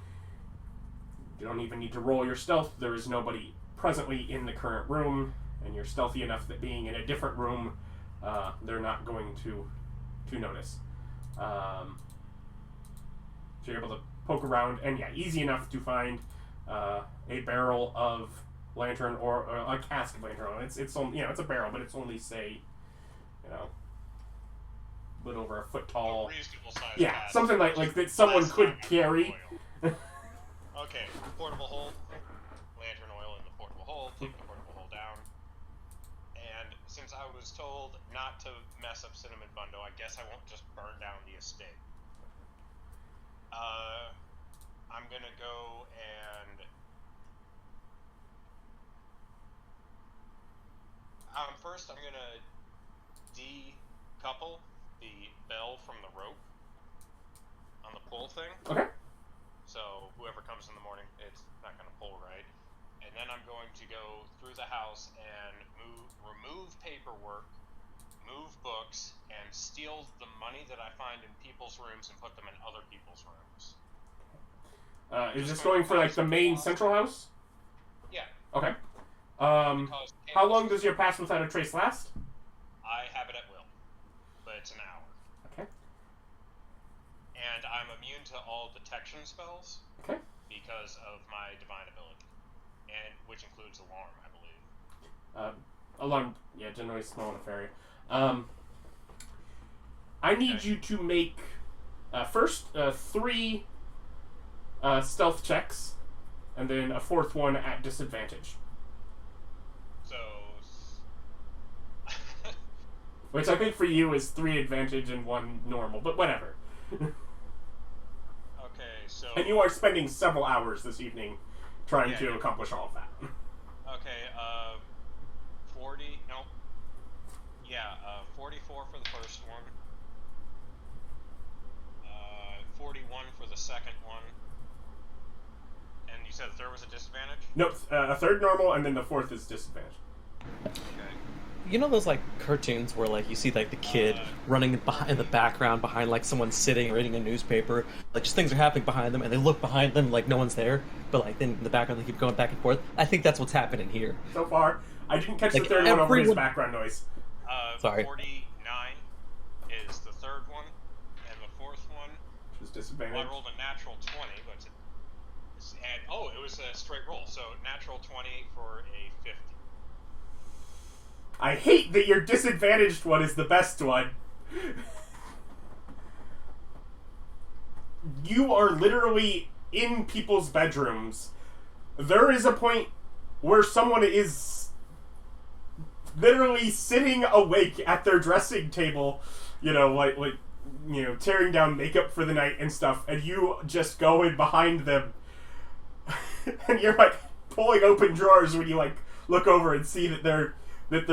You don't even need to roll your stealth. There is nobody presently in the current room, and you're stealthy enough that being in a different room, they're not going to notice. So you're able to poke around, and yeah, easy enough to find a barrel of lantern or a cask of lantern. It's only, it's a barrel, but it's only, say, a little over a foot tall. A reasonable size. Yeah, glass. something like that someone Glass could diamond carry. oil. Okay, portable hole. Lantern oil in the portable hole. Take the portable hole down. And since I was told not to mess up Cinnamon Bundo, I guess I won't just burn down the estate. I'm gonna go and first I'm gonna decouple the bell from the rope on the pull thing. Okay. So whoever comes in the morning, it's not gonna pull right. And then I'm going to go through the house and remove paperwork, move books, and steal the money that I find in people's rooms and put them in other people's rooms. Is this going for like the main central house? Yeah. Okay. Because How long does your pass without a trace last? I have it at will, but it's an hour. Okay. And I'm immune to all detection spells. Okay. Because of my divine ability, and which includes alarm, I believe. Alarm, yeah, generally small enough area. I need you to make first 3 stealth checks, and then a 4th one at disadvantage. So, which I think for you is 3 advantage and 1 normal, but whatever. okay, so. And you are spending several hours this evening trying to accomplish all of that. Okay, 40. Nope. Yeah, 44 for the first one. 41 for the second one. And you said the third was a disadvantage? Nope, a 3rd normal, and then the 4th is disadvantage. Okay. You know those like cartoons where like you see like the kid running behind in the background behind like someone sitting reading a newspaper, like just things are happening behind them and they look behind them like no one's there, but like then in the background they keep going back and forth. I think that's what's happening here. So far, I didn't catch Like, the 3rd one over his everyone- background noise. Sorry. 49 is the third one, and the 4th one. Which was disadvantage. Well, I rolled a natural 20, but it was a straight roll, so natural 20 for a 50. I hate that your disadvantaged one is the best one. You are literally in people's bedrooms. There is a point where someone is literally sitting awake at their dressing table, tearing down makeup for the night and stuff, and you just go in behind them, and you're like pulling open drawers when you like look over and see that they're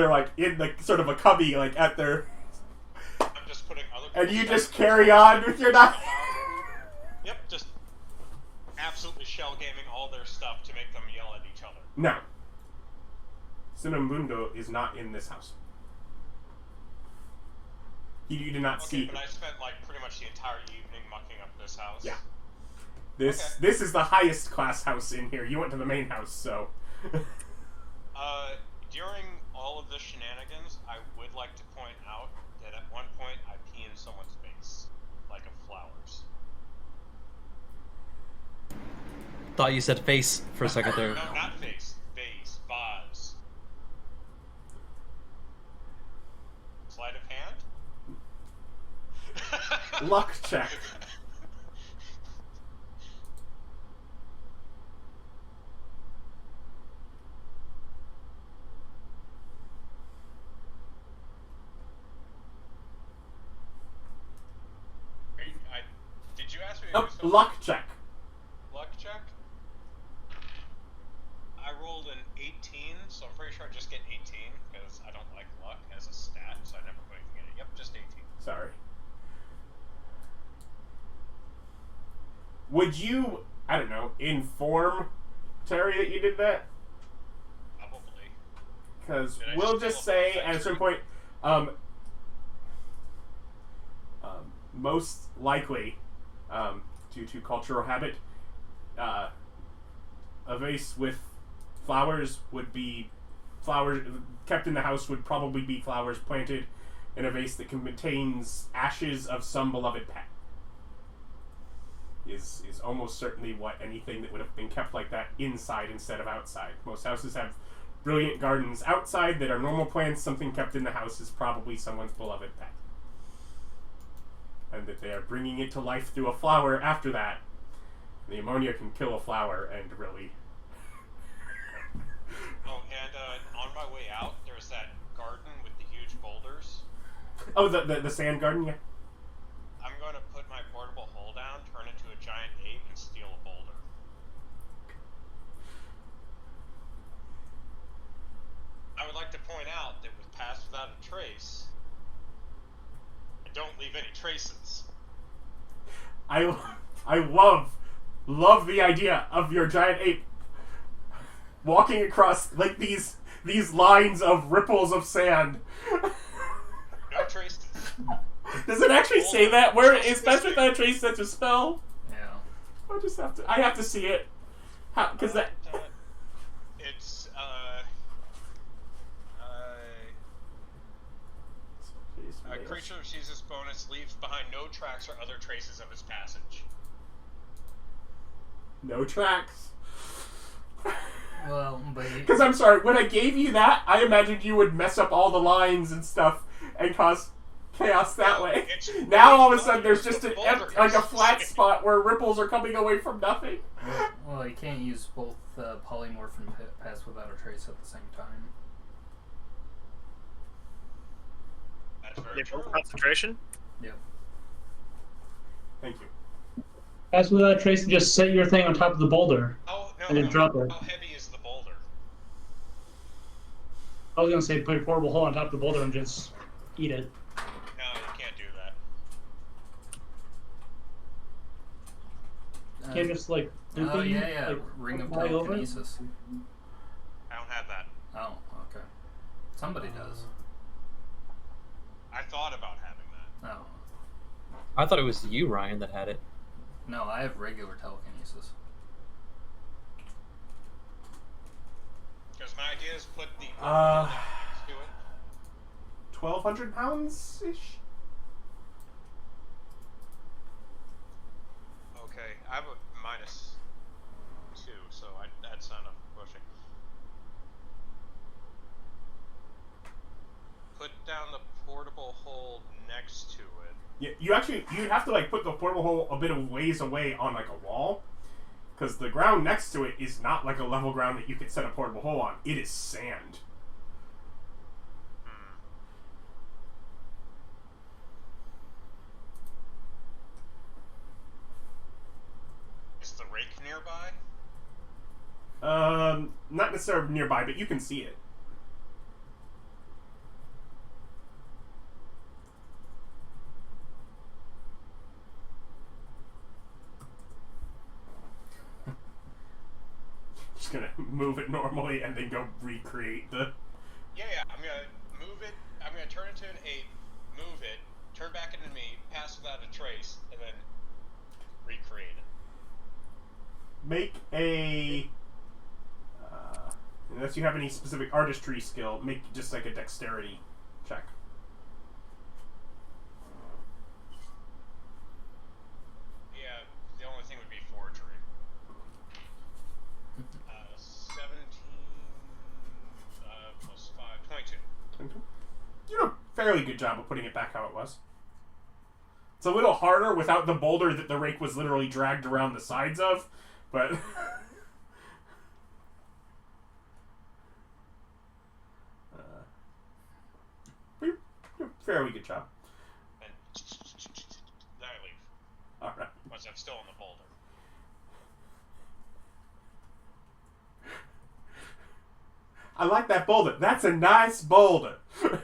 like in the sort of a cubby like at their. I'm just putting other. And you just carry on with your knife. Yep, just absolutely shell gaming all their stuff to make them yell at each other. No. Cinemundo is not in this house. You did not see. But I spent like pretty much the entire evening mucking up this house. Yeah. This is the highest class house in here. You went to the main house, so. During all of the shenanigans, I would like to point out that at one point I pee in someone's face, like of flowers. Thought you said face for a second there. No, not face. Vase. Vase. Sleight of hand? Luck check. Did you ask me? Oh, luck check. Luck check? I rolled an 18, so I'm pretty sure I just get 18, because I don't like luck as a stat, so I never quite get it. Yep, just 18. Sorry. Would you, I don't know, inform Terry that you did that? Probably. Because Did I we'll just just steal a say full at a certain point, most likely, due to cultural habit, a vase with flowers would be flowers kept in the house would probably be flowers planted in a vase that contains ashes of some beloved pet. Is almost certainly what anything that would have been kept like that inside instead of outside. Most houses have brilliant gardens outside that are normal plants. Something kept in the house is probably someone's beloved pet. And that they are bringing it to life through a flower after that. The ammonia can kill a flower and really... Oh, and on my way out, there's that garden with the huge boulders. Oh, the sand garden, yeah. I'm going to put my portable hole down, turn it to a giant ape, and steal a boulder. would like to point out that with Pass Without a Trace, I don't leave any traces. I love the idea of your giant ape walking across like these lines of ripples of sand. No traces. Does it actually say that? Where is Pass Without a Trace such a spell? Yeah. I have to see it. Because that. It's a creature who sees this bonus leaves behind no tracks or other traces of his passage. No tracks. Well, but Because I'm sorry, when I gave you that, I imagined you would mess up all the lines and stuff and cause chaos that way. Now all of a sudden there's just like a flat spot where ripples are coming away from nothing. Well, you can't use both polymorph and Pass Without a Trace at the same time. That's very true. Concentration? Yep. Thank you. Pass Without a Trace and just set your thing on top of the boulder. Oh, no, And then drop it. How heavy is the boulder? I was gonna say put a portable hole on top of the boulder and just eat it. No, you can't do that. Can't just like. Oh, looping, yeah. like, Ring of fly over it? Telekinesis. I don't have that. Oh, okay. Somebody does. I thought about having that. Oh. I thought it was you, Ryan, that had it. No, I have regular telekinesis. Because my idea is put the next to it. 1,200 pounds ish. Okay, I have a -2, so that's not enough pushing. Put down the portable hole next to it. Yeah, you'd have to like put the portable hole a bit of ways away on like a wall, because the ground next to it is not like a level ground that you could set a portable hole on. It is sand. Is the rake nearby? Not necessarily nearby, but you can see it. Just gonna move it normally and then go recreate the. Yeah, I'm gonna move it. I'm gonna turn into an ape, move it, turn back into me, Pass Without a Trace, and then recreate it. Make a. Unless you have any specific artistry skill, make just like a dexterity check. Yeah, the only thing would be forgery. 17 plus 5, 22. You did a fairly good job of putting it back how it was. It's a little harder without the boulder that the rake was literally dragged around the sides of, but. Fairly good job. And then I leave. Alright. Once I'm still in the boulder. I like that boulder. That's a nice boulder. I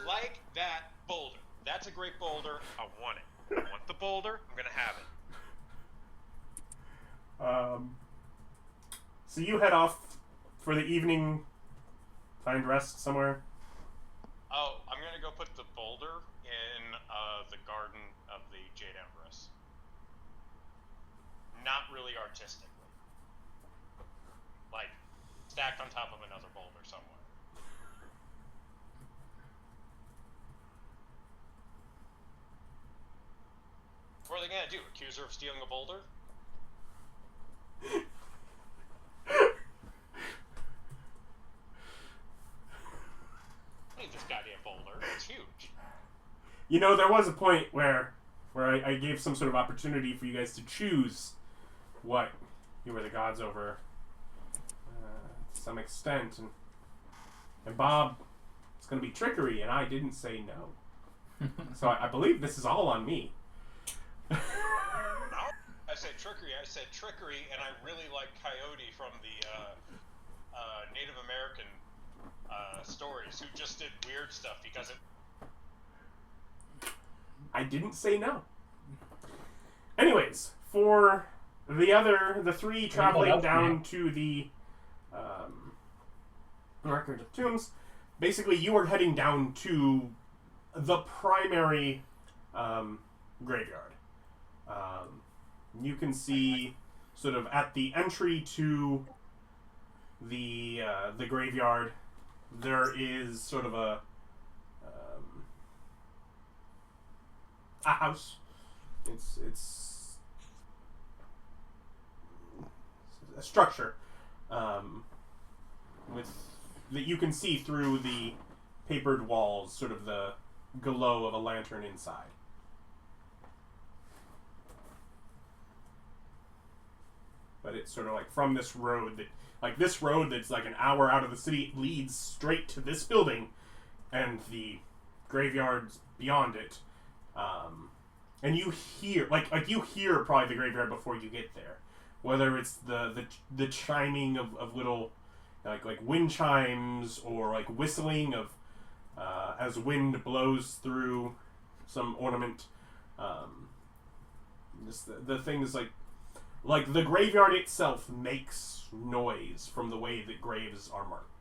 like that boulder. That's a great boulder. I want it. I want the boulder. I'm gonna have it. So you head off for the evening. Find rest somewhere. Oh, I'm gonna go put the boulder in the garden of the Jade Empress. Not really artistically. Like, stacked on top of another boulder somewhere. What are they gonna do? Accuse her of stealing a boulder? I need this goddamn boulder. It's huge. You know, there was a point where I gave some sort of opportunity for you guys to choose what you were the gods over to some extent, and Bob, it's going to be trickery, and I didn't say no. So I believe this is all on me. No, I said trickery, and I really like Coyote from the Native American stories who just did weird stuff because it. I didn't say no. Anyways, for the three traveling down to the Record of Tombs, basically you are heading down to the primary graveyard. You can see sort of at the entry to the graveyard, there is sort of a house. It's a structure with that you can see through the papered walls, sort of the glow of a lantern inside. But it's sort of like from this road that's like an hour out of the city leads straight to this building and the graveyards beyond it. And you hear you hear probably the graveyard before you get there, whether it's the chiming of little like wind chimes or like whistling of as wind blows through some ornament. The things like the graveyard itself makes noise from the way that graves are marked.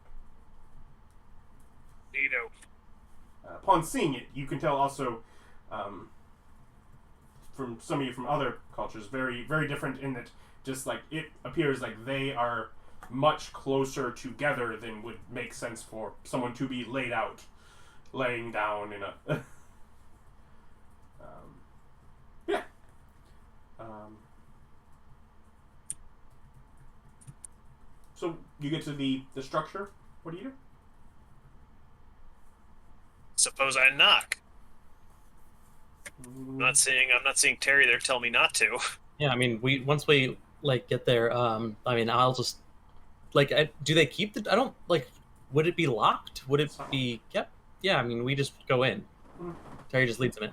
Neato. Upon seeing it, you can tell also from some of you from other cultures, very, very different in that just like it appears like they are much closer together than would make sense for someone to be laying down in a... yeah. So you get to the structure. What do you do? Suppose I knock. I'm not seeing Terry there tell me not to. Yeah, I mean, once we like get there, I mean, I'll just do they keep the? I don't like. Would it be locked? Would it be kept? Yeah, I mean, we just go in. Terry just leads them in.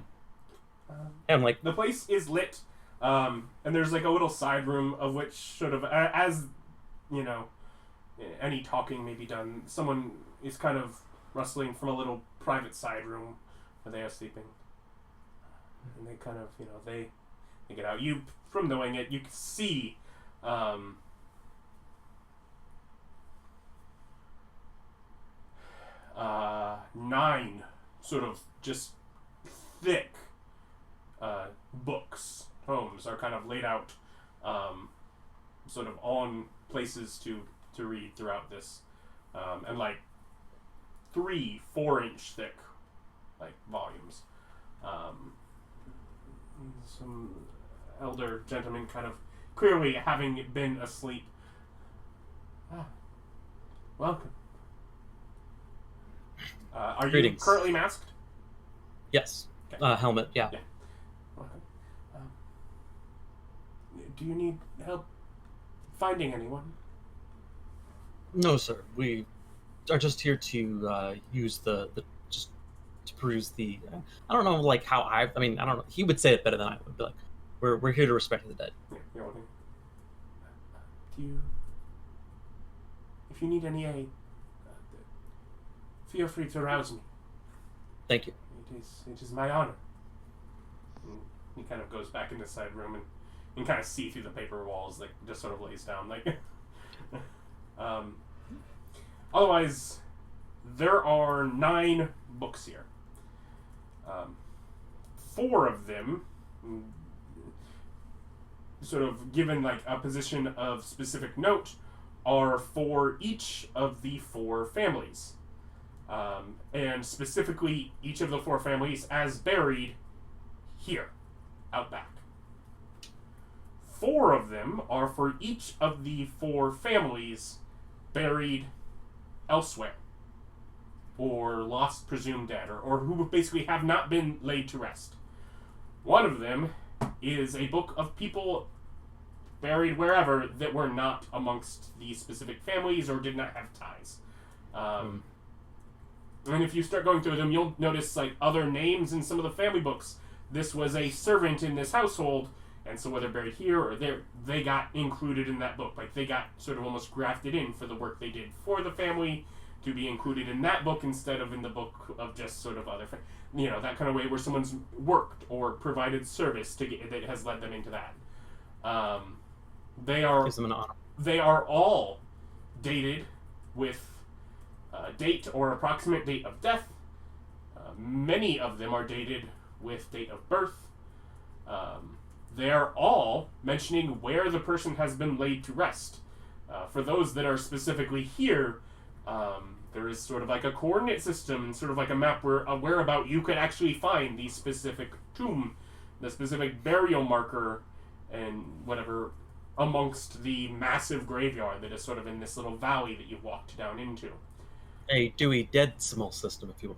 And I'm like, the place is lit, and there's like a little side room of which sort of as you know, any talking may be done. Someone is kind of rustling from a little private side room where they are sleeping. And they kind of, they get out. You, from knowing it, you can see 9 sort of just thick books, tomes are kind of laid out sort of on places to read throughout this. And like 3 4-inch thick volumes. Some elder gentleman kind of clearly having been asleep. Welcome. Are Greetings. You currently masked? Yes. Okay. Helmet, yeah. Welcome. Do you need help finding anyone? No, sir. We are just here to use the just to peruse the. I don't know, like how I mean, I don't know. He would say it better than I would. Be like, we're here to respect the dead. Yeah, you're welcome. If you need any aid, feel free to rouse me. Thank you. It is my honor. And he kind of goes back in the side room and you can kind of see through the paper walls, like just sort of lays down, like. Otherwise, there are 9 books here. 4 of them, sort of given like a position of specific note, are for each of the 4 families. And specifically, each of the 4 families as buried here, out back. 4 of them are for each of the 4 families buried elsewhere, or lost, presumed dead, or who basically have not been laid to rest. One of them is a book of people buried wherever that were not amongst the specific families or did not have ties. And if you start going through them, you'll notice like other names in some of the family books. This was a servant in this household, and so whether buried here or there, they got included in that book. Like they got sort of almost grafted in for the work they did for the family. to be included in that book instead of in the book of just sort of other, that kind of way where someone's worked or provided service that has led them into that. They are Gives them an honor. They are all dated with date or approximate date of death. Many of them are dated with date of birth. They are all mentioning where the person has been laid to rest. For those that are specifically here, there is sort of like a coordinate system and sort of like a map whereabout you could actually find the specific tomb, the specific burial marker, and whatever amongst the massive graveyard that is sort of in this little valley that you walked down into. A Dewey Decimal system, if you will.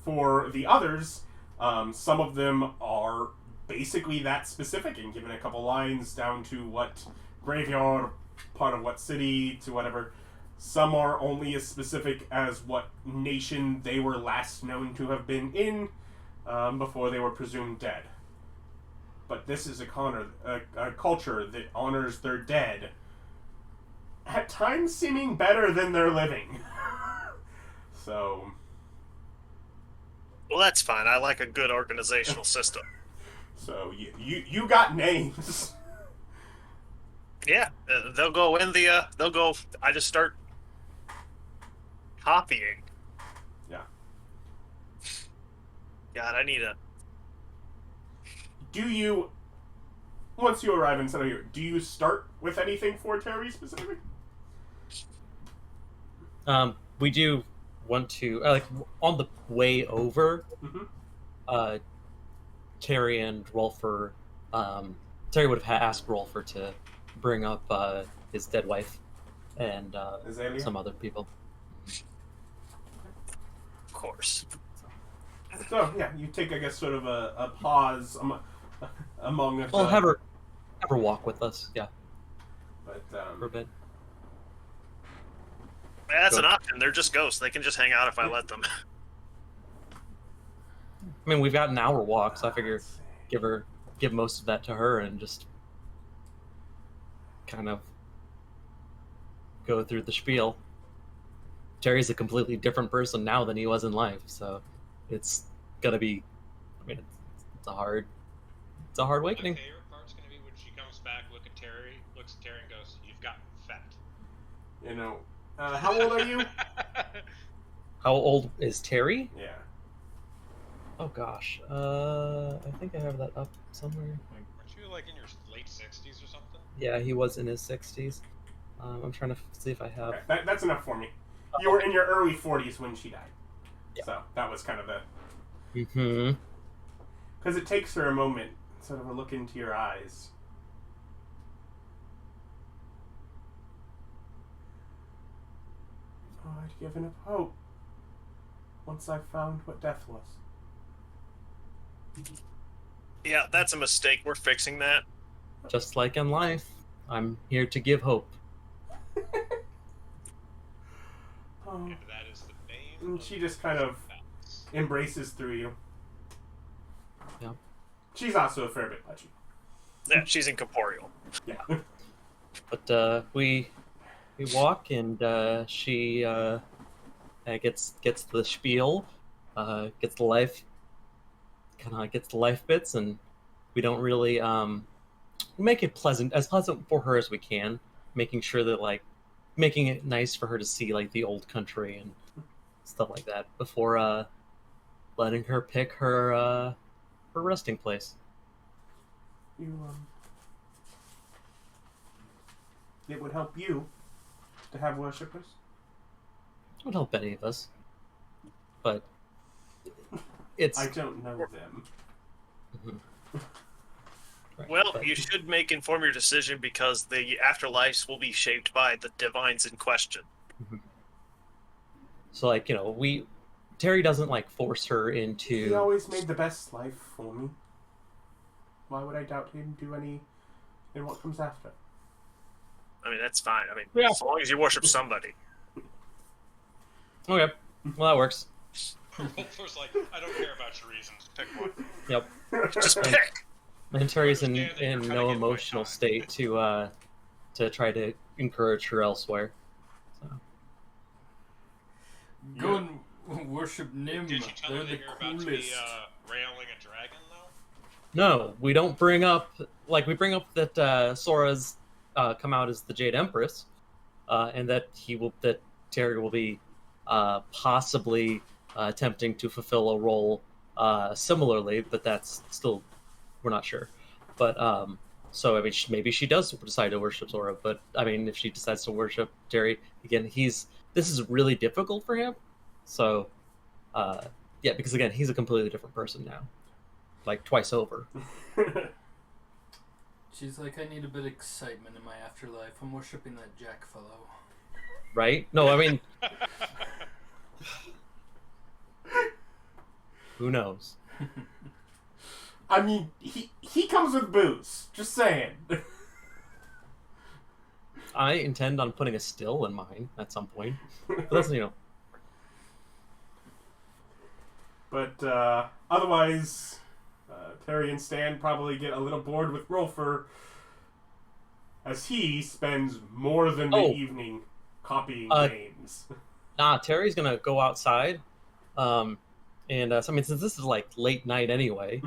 For the others, some of them are basically that specific and given a couple lines down to what graveyard, part of what city, to whatever. Some are only as specific as what nation they were last known to have been in before they were presumed dead. But this is a culture that honors their dead, at times seeming better than their living. So... Well, that's fine. I like a good organizational system. So you got names. Yeah, they'll go in the. They'll go. I just start copying. Yeah. God, I need a. Do you, once you arrive in Center here, do you start with anything for Terry specifically? We do want to on the way over. Mm-hmm. Terry and Rolfur. Terry would have asked Rolfur to bring up his dead wife and some other people. Of course. So yeah, you take, I guess, sort of a pause among. Well, have her walk with us, yeah. But for a bit. That's an option. They're just ghosts. They can just hang out if I let them. I mean, we've got an hour walk, so I figure give most of that to her and just kind of go through the spiel. Terry's a completely different person now than he was in life, so it's gonna be. I mean, it's a hard awakening. My favorite part's gonna be when she comes back, looks at Terry, and goes, "You've gotten fat." How old are you? How old is Terry? Yeah. Oh gosh, I think I have that up somewhere. Weren't you like in your late 60s or something? Yeah, he was in his 60s. I'm trying to see if I have. Okay, that's enough for me. You were in your early 40s when she died. Yeah. So that was kind of the. Mm-hmm. Because it takes her a moment, sort of a look into your eyes. Oh, I'd given up hope once I found what death was. Yeah, that's a mistake. We're fixing that. Just like in life, I'm here to give hope. Oh. And that is the name. And she just kind of embraces through you. Yeah. She's also a fair bit pudgy. Yeah, she's incorporeal. Yeah. But we walk, and she gets the spiel, gets the life bits, and we don't really we make it as pleasant for her as we can, making sure that making it nice for her to see the old country and stuff like that before letting her pick her resting place. It would help you to have worshippers. It would help any of us, but it's. I don't know them. Mm-hmm. Right, Well, but... you should inform your decision because the afterlives will be shaped by the divines in question. Mm-hmm. So, Terry doesn't into. He always made the best life for me. Why would I doubt him do any in what comes after? I mean, that's fine. I mean, Yeah. as long as you worship somebody. Okay, well that works. Rolfur's like, I don't care about your reasons. Pick one. Yep. Just pick. And Terry's in Understand that you're trying to no get my emotional time. state to try to encourage her elsewhere. So. Go and worship Nim. Did you tell They're me the that you're about to be coolest. railing a dragon, though? No, we don't bring up we bring up that Sora's come out as the Jade Empress, and that Terry will be possibly attempting to fulfill a role similarly, but that's still we're not sure. But so I mean, maybe she does decide to worship Sora. But I mean, if she decides to worship Terry again, this is really difficult for him. So yeah, because again, he's a completely different person now, like twice over. She's like, I need a bit of excitement in my afterlife. I'm worshipping that Jack fellow. Right? No, I mean, who knows? I mean, he comes with booze. Just saying. I intend on putting a still in mine at some point. But that's, But otherwise, Terry and Stan probably get a little bored with Rolfur as he spends more than the evening copying games. Nah, Terry's gonna go outside. So, I mean, since this is like late night anyway,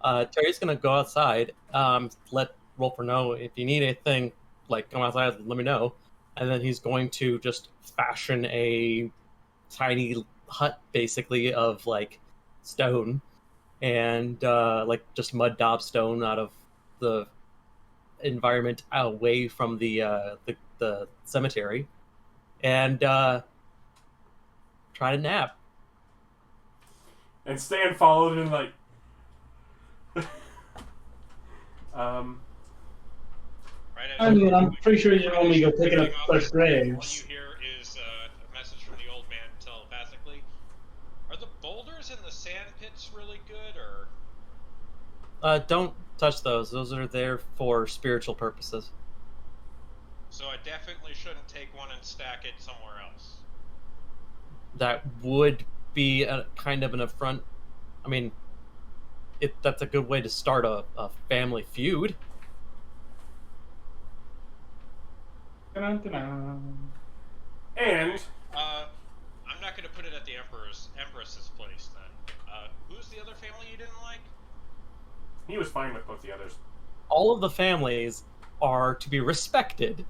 Terry's gonna go outside, let Rolfur know if you need anything, like come outside, let me know. And then he's going to just fashion a tiny hut basically of like stone and like just mud daub stone out of the environment away from the cemetery, and try to nap. And Stan followed and like Right I mean, I'm pretty sure you only go pick it up fresh All graves. you hear is a message from the old man telepathically. Are the boulders in the sand pits really good, or? Don't touch those. Those are there for spiritual purposes. So I definitely shouldn't take one and stack it somewhere else. That would be a kind of an affront. I mean, that's a good way to start a family feud. Dun-dun-dun-dun. and I'm not going to put it at the Empress's place then. Who's the other family you didn't like? he was fine with both the others. All of the families are to be respected.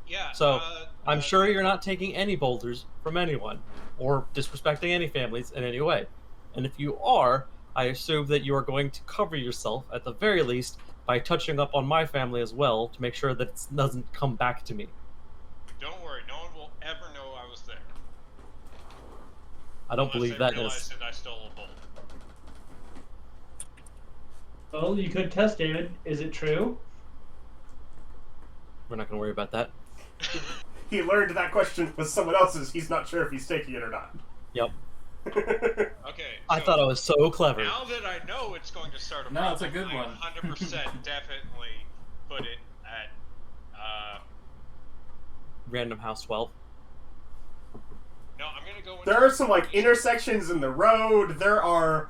Yeah. So I'm sure you're not taking any boulders from anyone or disrespecting any families in any way. And if you are, I assume that you are going to cover yourself at the very least by touching up on my family as well to make sure that it doesn't come back to me. Don't worry, no one will ever know I was there. I don't believe that Unless is. they realize that I stole a boulder. Well, you could test it. Is it true? We're not going to worry about that. He learned that question was someone else's. He's not sure if he's taking it or not. Yep. Okay. I thought I was so clever. Now that I know it's going to start a No, it's a problem, good one. 100% definitely put it at Random House 12. no, I'm gonna go. There are some like intersections in the road. There are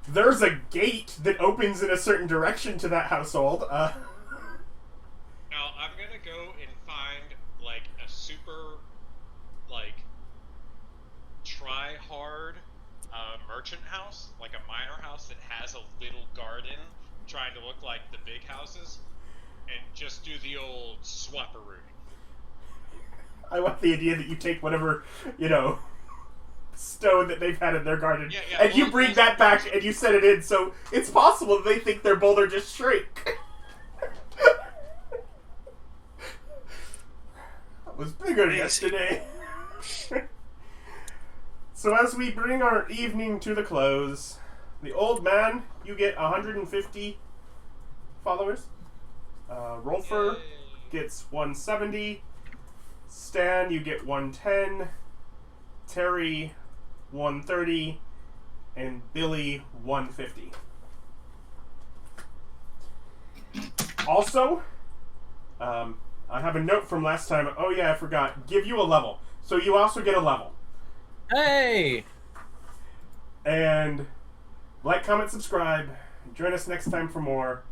there's a gate that opens in a certain direction to that household. Now I'm gonna go and find like a super like try hard merchant house, like a miner house that has a little garden, trying to look like the big houses, and just do the old swapperoo. I like the idea that you take whatever, stone that they've had in their garden, and you bring that back and you set it in, so it's possible that they think their boulder just shrank. That was bigger yesterday. So as we bring our evening to the close, the old man, you get 150 followers. Rolfur gets 170. Stan, you get 110. Terry, 130. And Billy, 150. Also, I have a note from last time. Oh yeah, I forgot. Give you a level. So you also get a level. Hey! And like, comment, subscribe. Join us next time for more.